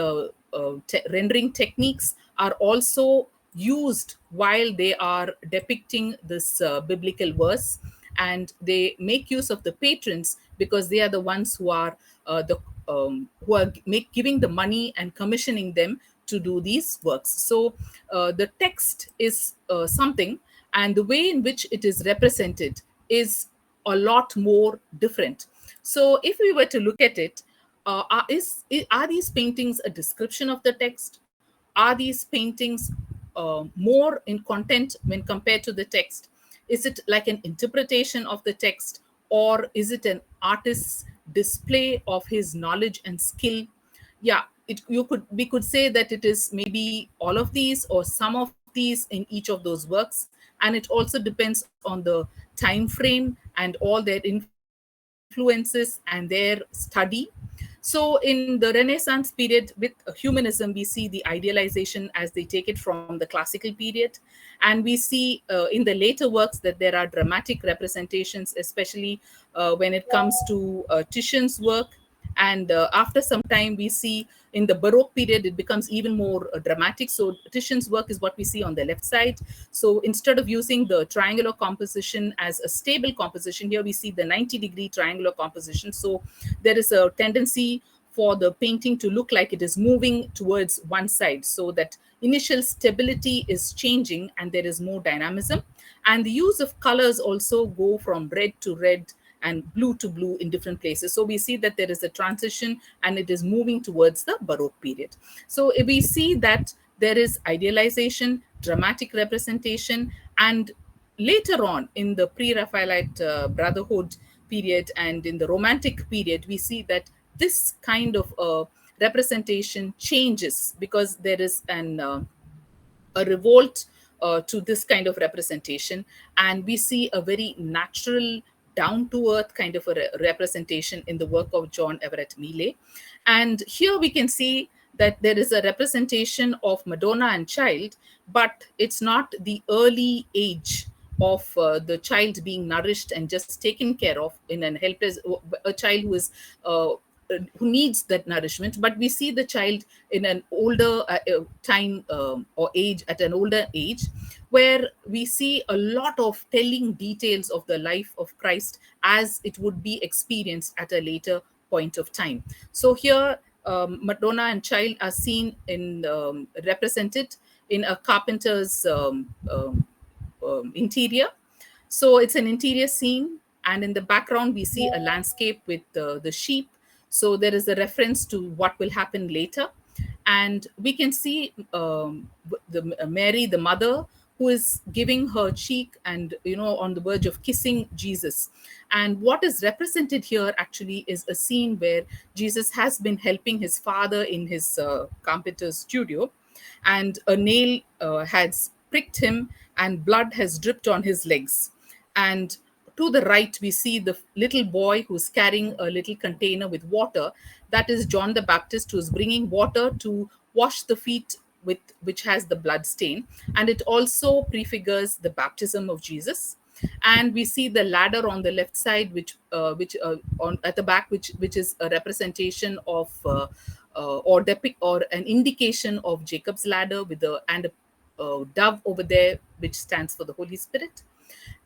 rendering techniques are also used while they are depicting this biblical verse. And they make use of the patrons because they are the ones who are giving the money and commissioning them to do these works. So the text is something, and the way in which it is represented is a lot more different. So if we were to look at it, are these paintings a description of the text? Are these paintings more in content when compared to the text? Is it like an interpretation of the text, or is it an artist's display of his knowledge and skill? Yeah, we could say that it is maybe all of these or some of these in each of those works, and it also depends on the time frame and all their influences and their study. So in the Renaissance period with humanism, we see the idealization as they take it from the classical period. And we see in the later works that there are dramatic representations, especially when it comes to Titian's work. And after some time, we see in the Baroque period, it becomes even more dramatic. So Titian's work is what we see on the left side. So instead of using the triangular composition as a stable composition, here we see the 90-degree triangular composition. So there is a tendency for the painting to look like it is moving towards one side, so that initial stability is changing and there is more dynamism. And the use of colors also go from red to red and blue to blue in different places. So we see that there is a transition and it is moving towards the Baroque period. So we see that there is idealization, dramatic representation, and later on in the Pre-Raphaelite Brotherhood period and in the Romantic period, we see that this kind of representation changes because there is a revolt to this kind of representation, and we see a very natural, down-to-earth kind of a representation in the work of John Everett Millais. And here we can see that there is a representation of Madonna and child, but it's not the early age of the child being nourished and just taken care of in an helpless, a child who is who needs that nourishment. But we see the child in an older time or age, at an older age, where we see a lot of telling details of the life of Christ as it would be experienced at a later point of time. So here Madonna and child are seen in represented in a carpenter's interior. So it's an interior scene, and in the background we see a landscape with the sheep. So there is a reference to what will happen later. And we can see Mary, the mother, who is giving her cheek and, on the verge of kissing Jesus. And what is represented here actually is a scene where Jesus has been helping his father in his carpenter's studio, and a nail has pricked him and blood has dripped on his legs. And to the right, we see the little boy who's carrying a little container with water. That is John the Baptist, who's bringing water to wash the feet with which has the blood stain. And it also prefigures the baptism of Jesus. And we see the ladder on the left side, which on at the back, which is a representation of or depict or an indication of Jacob's ladder with a dove over there, which stands for the Holy Spirit.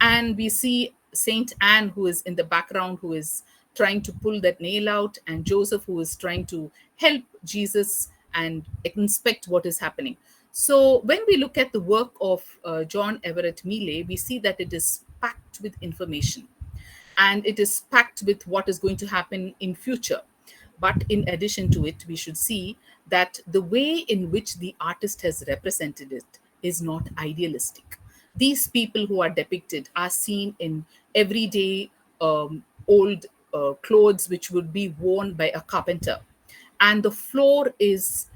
And we see Saint Anne, who is in the background, who is trying to pull that nail out, and Joseph, who is trying to help Jesus and inspect what is happening. So when we look at the work of John Everett Millay, we see that it is packed with information, and it is packed with what is going to happen in future. But in addition to it, we should see that the way in which the artist has represented it is not idealistic. These people who are depicted are seen in everyday old clothes which would be worn by a carpenter. And the floor is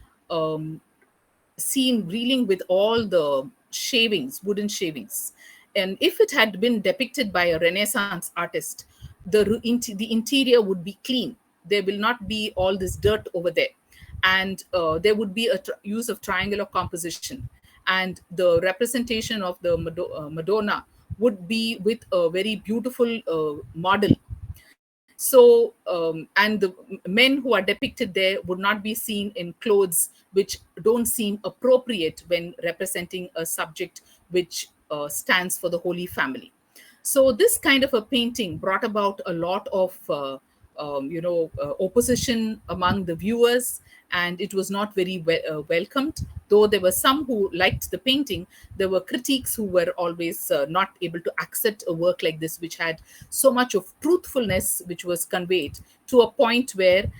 seen reeling with all the shavings, wooden shavings. And if it had been depicted by a Renaissance artist, the interior would be clean. There will not be all this dirt over there. And there would be a use of triangular composition. And the representation of the Madonna would be with a very beautiful model. So, and the men who are depicted there would not be seen in clothes which don't seem appropriate when representing a subject which stands for the Holy Family. So this kind of a painting brought about a lot of opposition among the viewers, and it was not very welcomed. Though there were some who liked the painting, there were critics who were always not able to accept a work like this, which had so much of truthfulness which was conveyed, to a point where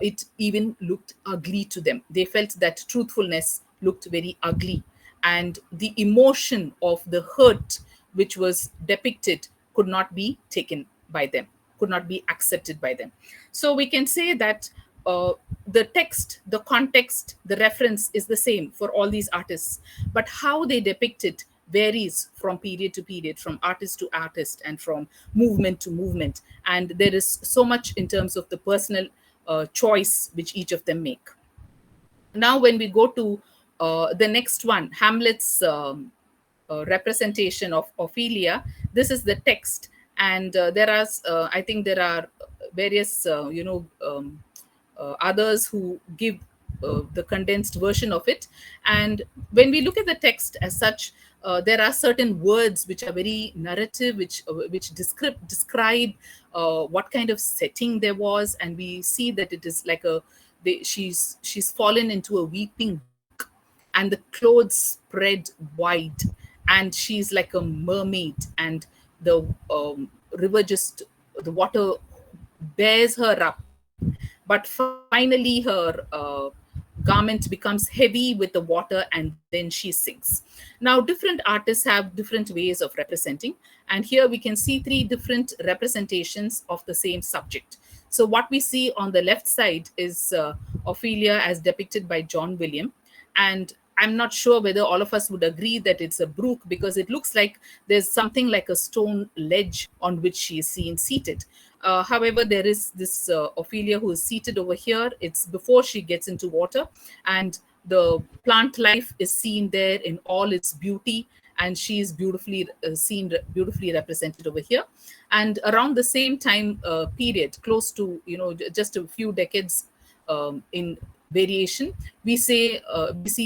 it even looked ugly to them. They felt that truthfulness looked very ugly, and the emotion of the hurt which was depicted could not be taken by them, could not be accepted by them. So we can say that the text, the context, the reference is the same for all these artists, but how they depict it varies from period to period, from artist to artist, and from movement to movement. And there is so much in terms of the personal choice which each of them make. Now, when we go to the next one, Hamlet's representation of Ophelia, this is the text. And I think there are various, others who give the condensed version of it. And when we look at the text as such, there are certain words which are very narrative, which describe what kind of setting there was, and we see that it is like she's fallen into a weeping brook, and the clothes spread wide, and she's like a mermaid, and the the water bears her up, but finally her garment becomes heavy with the water, and then she sinks. Now, different artists have different ways of representing, and here we can see three different representations of the same subject. So what we see on the left side is Ophelia as depicted by John William, and I'm not sure whether all of us would agree that it's a brook, because it looks like there's something like a stone ledge on which she is seen seated. However, there is this Ophelia who is seated over here. It's before she gets into water, and the plant life is seen there in all its beauty, and she is beautifully beautifully represented over here. And around the same time period, close to just a few decades in variation, we see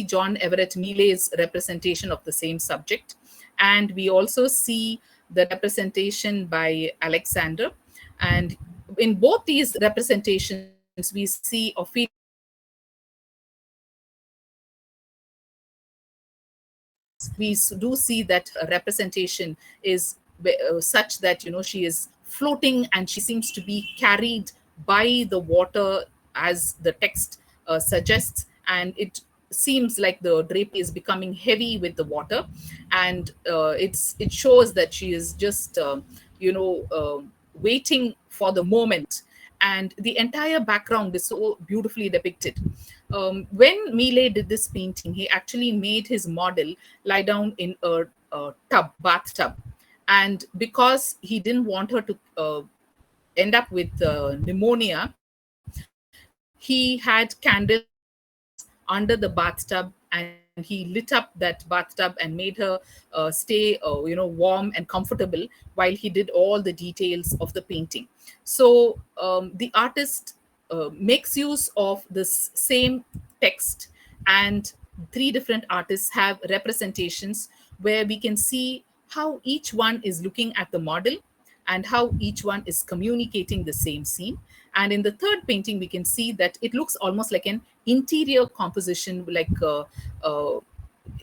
John Everett Millay's representation of the same subject, and we also see the representation by Alexander. And in both these representations, we see Ophelia. We do see that a representation is such that she is floating, and she seems to be carried by the water, as the text suggests, and it seems like the drapery is becoming heavy with the water, and it shows that she is just waiting for the moment, and the entire background is so beautifully depicted. When Millay did this painting, he actually made his model lie down in a bathtub, and because he didn't want her to end up with pneumonia, he had candles under the bathtub, and he lit up that bathtub and made her stay warm and comfortable while he did all the details of the painting. So the artist makes use of this same text, and three different artists have representations where we can see how each one is looking at the model and how each one is communicating the same scene. And in the third painting, we can see that it looks almost like an interior composition, like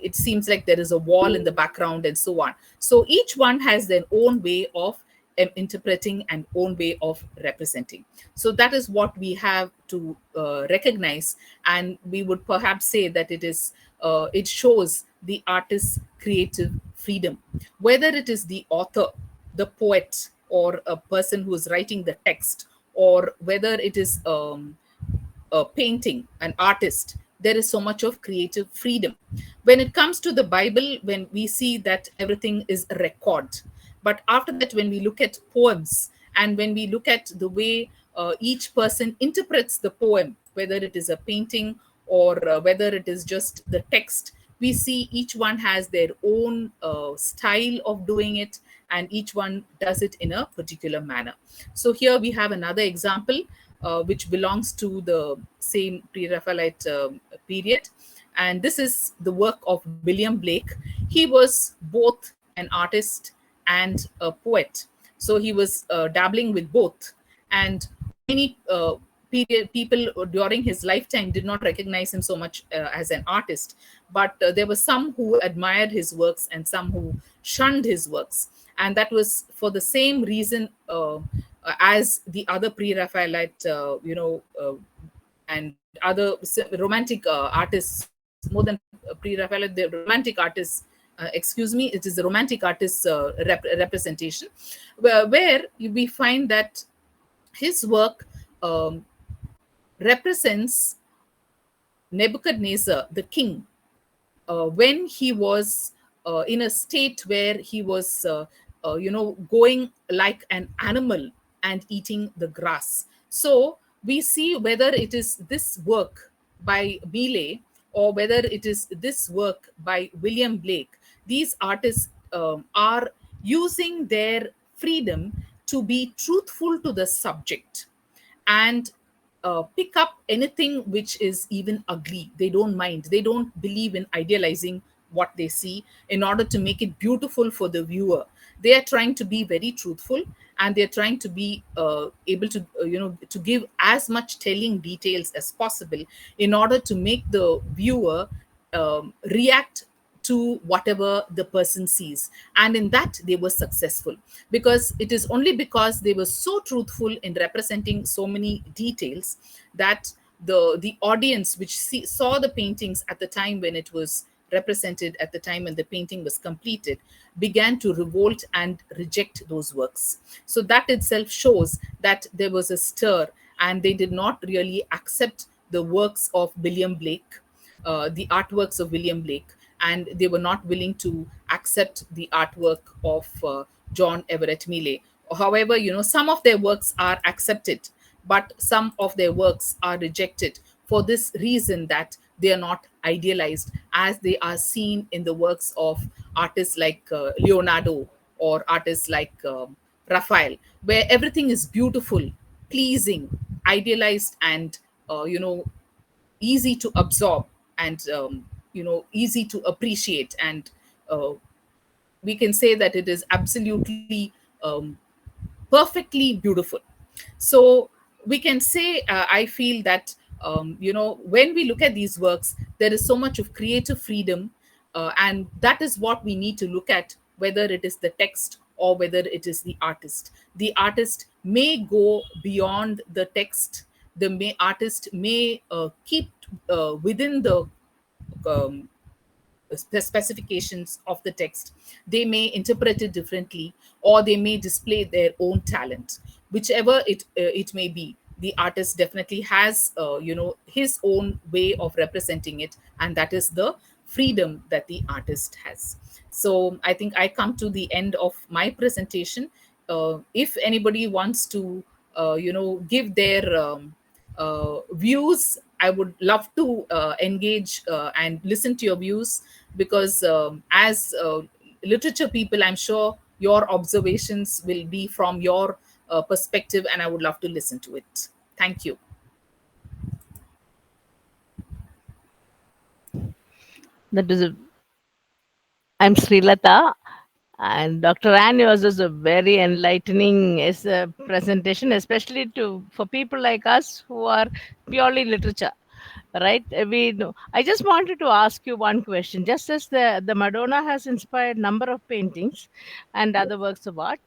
it seems like there is a wall in the background and so on. So each one has their own way of interpreting and own way of representing. So that is what we have to recognize, and we would perhaps say that it shows the artist's creative freedom, whether it is the author, the poet, or a person who is writing the text, or whether it is a painting, an artist. There is so much of creative freedom. When it comes to the Bible, when we see that everything is a record, but after that, when we look at poems and when we look at the way each person interprets the poem, whether it is a painting or whether it is just the text, we see each one has their own style of doing it, and each one does it in a particular manner. So here we have another example which belongs to the same Pre-Raphaelite period. And this is the work of William Blake. He was both an artist and a poet. So he was dabbling with both. And many people during his lifetime did not recognize him so much as an artist. But there were some who admired his works and some who shunned his works. And that was for the same reason as the other Pre-Raphaelite, and other romantic artists, more than Pre-Raphaelite, the romantic artists, it is the romantic artist's representation, where we find that his work represents Nebuchadnezzar, the king, when he was in a state where he was, going like an animal and eating the grass. So we see whether it is this work by Millais or whether it is this work by William Blake, these artists are using their freedom to be truthful to the subject and pick up anything which is even ugly. They don't mind. They don't believe in idealizing what they see in order to make it beautiful for the viewer. They are trying to be very truthful, and they're trying to be able to, to give as much telling details as possible in order to make the viewer react to whatever the person sees. And in that, they were successful, because it is only because they were so truthful in representing so many details that the audience which saw the paintings at the time when it was represented, at the time when the painting was completed, began to revolt and reject those works. So that itself shows that there was a stir, and they did not really accept the works of William Blake, the artworks of William Blake, and they were not willing to accept the artwork of John Everett Millais. However, some of their works are accepted, but some of their works are rejected for this reason, that they are not idealized as they are seen in the works of artists like Leonardo or artists like Raphael, where everything is beautiful, pleasing, idealized, and easy to absorb, and easy to appreciate. And we can say that it is absolutely perfectly beautiful. So we can say, I feel that when we look at these works, there is so much of creative freedom, and that is what we need to look at, whether it is the text or whether it is the artist. The artist may go beyond the text. The artist may keep within the specifications of the text. They may interpret it differently, or they may display their own talent. Whichever it may be, the artist definitely has his own way of representing it, and that is the freedom that the artist has. So I think I come to the end of my presentation. If anybody wants to give their views I would love to engage and listen to your views, because as literature people, I'm sure your observations will be from your perspective, and I would love to listen to it. Thank you. That is a I'm Srilata, and Dr. Ann, yours was a very enlightening presentation, especially to for people like us who are purely literature. Right? I just wanted to ask you one question. Just as the Madonna has inspired number of paintings and other works of art,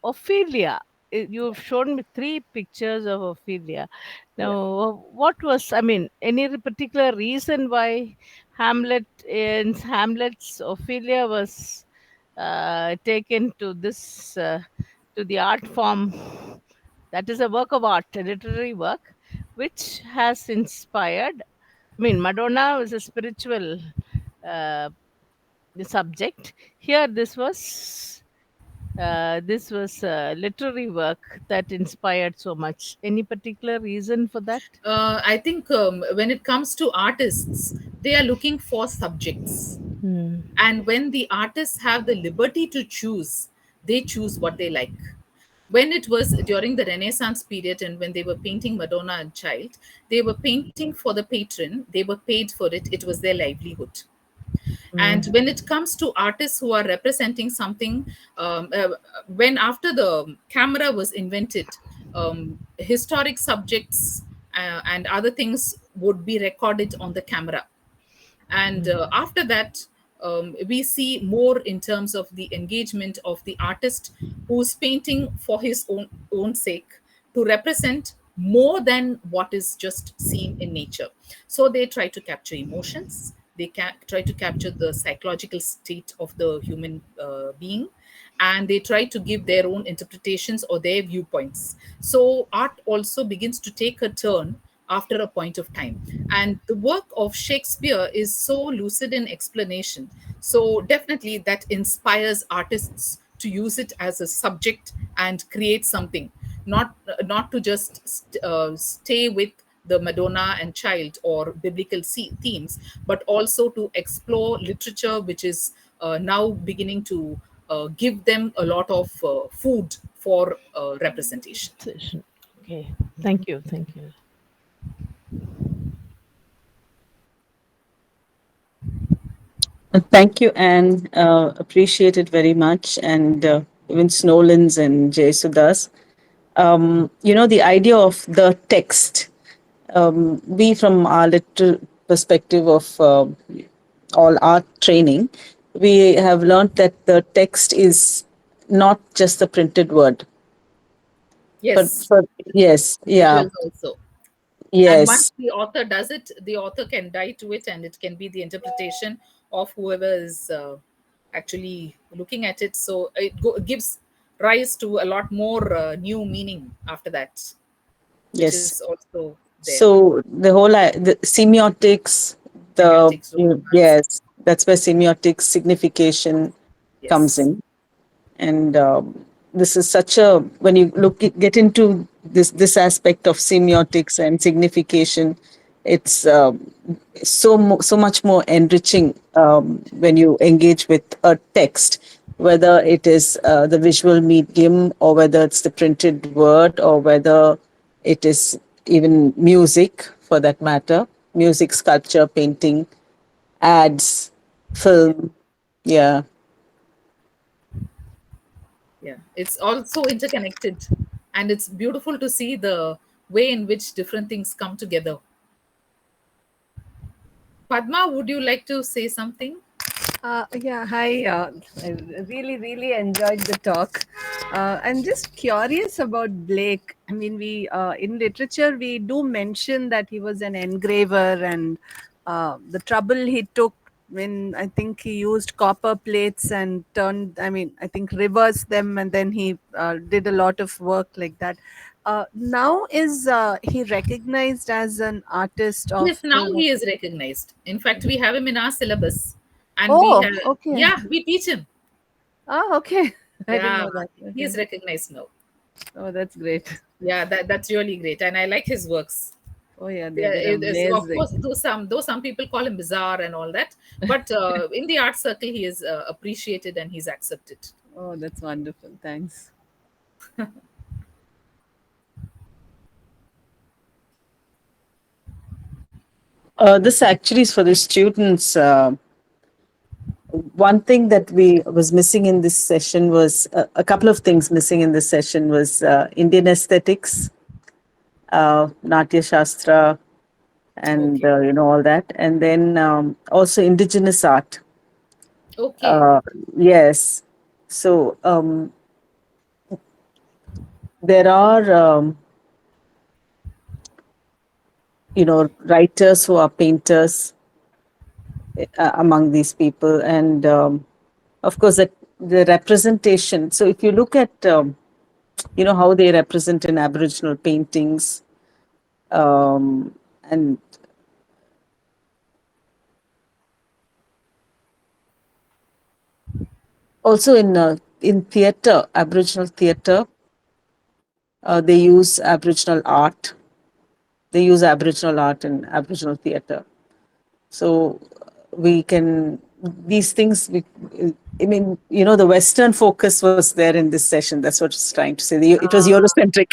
Ophelia. You've shown me 3 pictures of Ophelia. Now, what was, I mean, any particular reason why Hamlet's Ophelia was taken to to the art form that is a work of art, a literary work, which has inspired. I mean, Madonna was a spiritual uh, subject. Here, this was a literary work that inspired so much. Any particular reason for that? I think when it comes to artists, they are looking for subjects. And when the artists have the liberty to choose, they choose what they like. When it was during the Renaissance period and when they were painting Madonna and Child, they were painting for the patron, they were paid for it, it was their livelihood. And when it comes to artists who are representing something, when after the camera was invented, historic subjects and other things would be recorded on the camera. And after that, we see more in terms of the engagement of the artist who's painting for his own sake, to represent more than what is just seen in nature. So they try to capture emotions, they try to capture the psychological state of the human being, and they try to give their own interpretations or their viewpoints. So art also begins to take a turn after a point of time. And the work of Shakespeare is so lucid in explanation. So definitely that inspires artists to use it as a subject and create something, not to just stay with the Madonna and Child or biblical themes, but also to explore literature, which is now beginning to give them a lot of food for representation. Okay. Thank you. Thank you. Thank you, Anne. Appreciate it very much. And even Snowlin's and Jaysudha's. The idea of the text. We, from our little perspective of all art training, we have learned that the text is not just the printed word. But Yes, yes, yeah, visuals also. And once yes, the author does it, the author can die to it, and it can be the interpretation of whoever is actually looking at it. So gives rise to a lot more new meaning after that, which yes. is also there. So the whole the semiotics, Semiotics, romance. yes, that's where semiotics signification comes Yes. in. And this is such a, when you get into this aspect of semiotics and signification, it's so much more enriching when you engage with a text, whether it is the visual medium, or whether it's the printed word, or whether it is even music, for that matter, music, sculpture, painting, ads, Yeah. film. Yeah. Yeah, it's also interconnected, and it's beautiful to see the way in which different things come together. Padma, would you like to say something? Yeah, hi. I really enjoyed the talk. I'm just curious about Blake. I mean, we in literature we do mention that he was an engraver, and the trouble he took when I think he used copper plates and turned. I mean, I think reversed them, and then he did a lot of work like that. Now is he recognized as an artist Yes, of now the? he is recognized. In fact, we have him in our syllabus, and we Oh, have, okay. yeah, we teach him. Ah, okay. I didn't Yeah, know that. he is Okay. recognized now. Oh, that's great. Yeah, that's really great, and I like his works. Oh yeah, Yeah, they're it is, of amazing. course, though some people call him bizarre and all that, but in the art circle, he is appreciated and he's accepted. Oh, that's wonderful. Thanks. This actually is for the students. One thing that we was missing in this session was a couple of things missing in this session was Indian aesthetics, Natya Shastra, and Okay. all that, and then also indigenous art. Okay. Uh, yes. So there are writers who are painters among these people, and of course the representation. So if you look at how they represent in Aboriginal paintings, and also in theatre, Aboriginal theatre, they use Aboriginal art. They use Aboriginal art in Aboriginal theatre. So we can these things. I mean, the Western focus was there in this session. That's what I was trying to say. It was Eurocentric.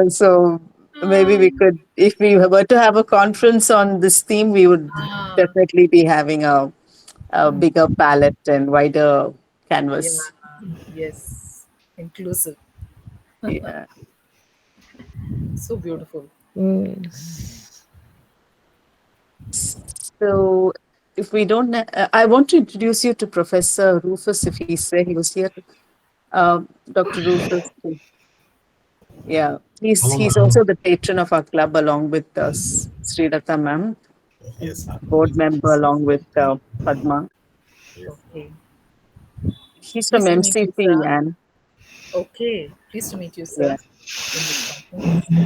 So maybe we could, if we were to have a conference on this theme, we would definitely be having a bigger palette and wider Yeah. canvas. Yes. Inclusive. Yeah. So beautiful. Yes. So if we don't, I want to introduce you to Professor Rufus, if he's there. He was here. Dr. Rufus. Yeah, Hello, he's ma'am. also the patron of our club along with Srilata ma'am, Yes, ma'am. board member along with Padma. Yes. Okay. He's from Pleased to meet you, MCC, sir. and Okay. Pleased to meet you, sir, yeah. in this conference.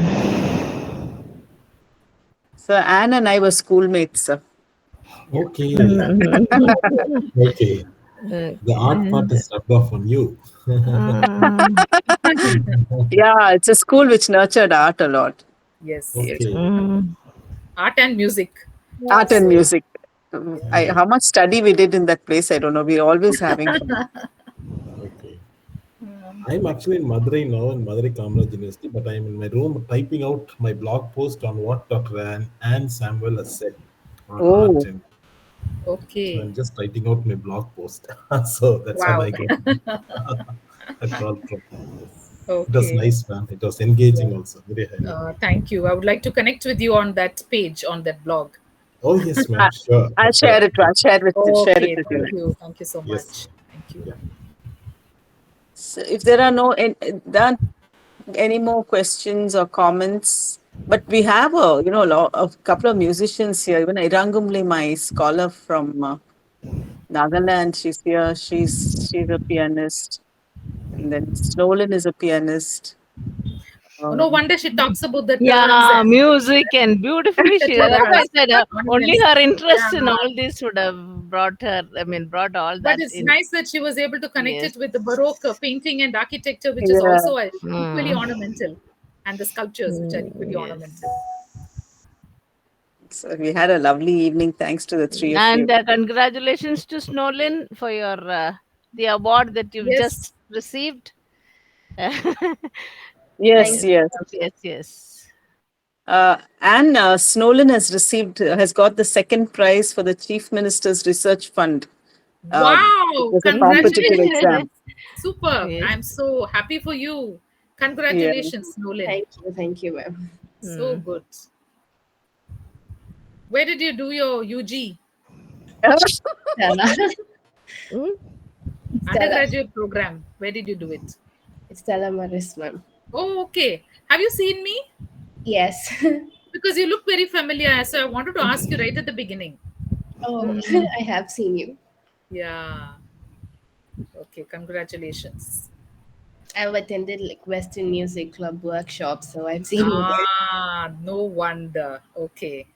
So Anne and I were schoolmates. Okay. Mhm. Okay. The art part is rubbed off on you. Yeah, it's a school which nurtured art a lot. Yes. Okay. Art and music. Art and So, music. Yeah. How much study we did in that place, I don't know. We're always having fun. Okay. I'm actually in Madurai now, in Madurai Kamaraj University, but I'm in my room typing out my blog post on what Dr. Anne Samuel has said on art. Oh, And so okay. I'm just writing out my blog post. So that's what Wow. I got a call from. Yes. It was Okay. nice, man. It was engaging also. Very highly. Thank you. I would like to connect with you on that page, on that blog. Oh, yes, ma'am. Sure. I'll Sure. share it. I'll share it Okay. with Thank you. you. Thank you so Yes. much. Thank you. Yeah. So if there are there aren't any more questions or comments, but we have a couple of musicians here. Even Irangumli, my scholar from Nagaland, she's here. She's a pianist, and then Snowlin is a pianist. No wonder she talks about the terms Yeah, and music and beautifully she. That's why I Madras, said only ornaments. her interest in Yeah. all this would have brought her. I mean, brought all But that it's in. nice that she was able to connect Yes. it with the Baroque painting and architecture, which is Yeah. also equally ornamental, and the sculptures, which are equally Yes. ornamental. So we had a lovely evening. Thanks to the three of And you. congratulations to Snowlin for your the award that you've Yes. just received. Yes, Thank yes. yes. And Snowlin has got the second prize for the Chief Minister's Research Fund. It Wow! was a competitive Congratulations. exam. Super. Yes. I'm so happy for you. Congratulations, Nolan. Thank you, ma'am. So good. Where did you do your UG? Stella. Undergraduate program. Where did you do it? Stella Maris, ma'am. Oh, okay. Have you seen me? Yes. Because you look very familiar. So I wanted to ask you right at the beginning. Oh, I have seen you. Yeah. Okay. Congratulations. I've attended like Western Music Club workshops, so I've seen you there. Ah, no wonder. Okay.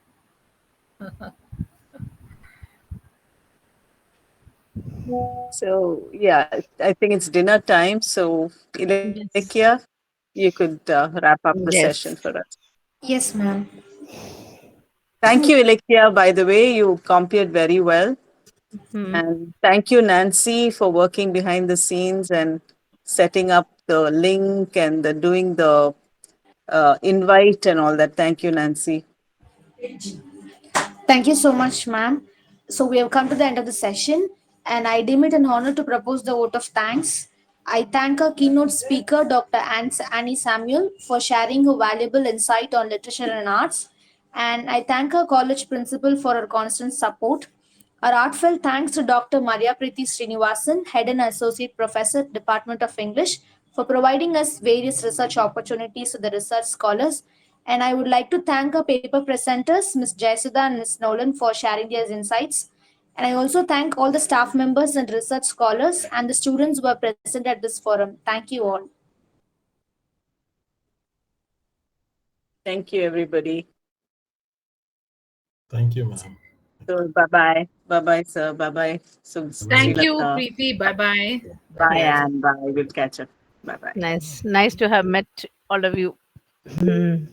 So yeah, I think it's dinner time. So Ilekya, you could wrap up the Yes. session for us. Yes, ma'am. Thank you, Ilekya. By the way, you compared very well. Hmm. And thank you, Nancy, for working behind the scenes and setting up the link and doing the invite and all that. Thank you, Nancy. Thank you so much, ma'am. So we have come to the end of the session, and I deem it an honor to propose the vote of thanks. I thank our keynote speaker, Dr. Annie Samuel, for sharing her valuable insight on literature and arts, and I thank our college principal for her constant support. Our heartfelt thanks to Dr. Maria Preeti Srinivasan, Head and Associate Professor, Department of English, for providing us various research opportunities to the research scholars. And I would like to thank our paper presenters, Ms. Jaysudha and Ms. Snowlin, for sharing their insights. And I also thank all the staff members and research scholars and the students who are present at this forum. Thank you all. Thank you, everybody. Thank you, ma'am. So, bye-bye. Bye-bye, sir. Bye-bye. So, Thank you, Srilata. Preeti. Bye-bye. Bye, Yeah. and bye. We'll catch up. Bye-bye. Nice to have met all of you. Hmm.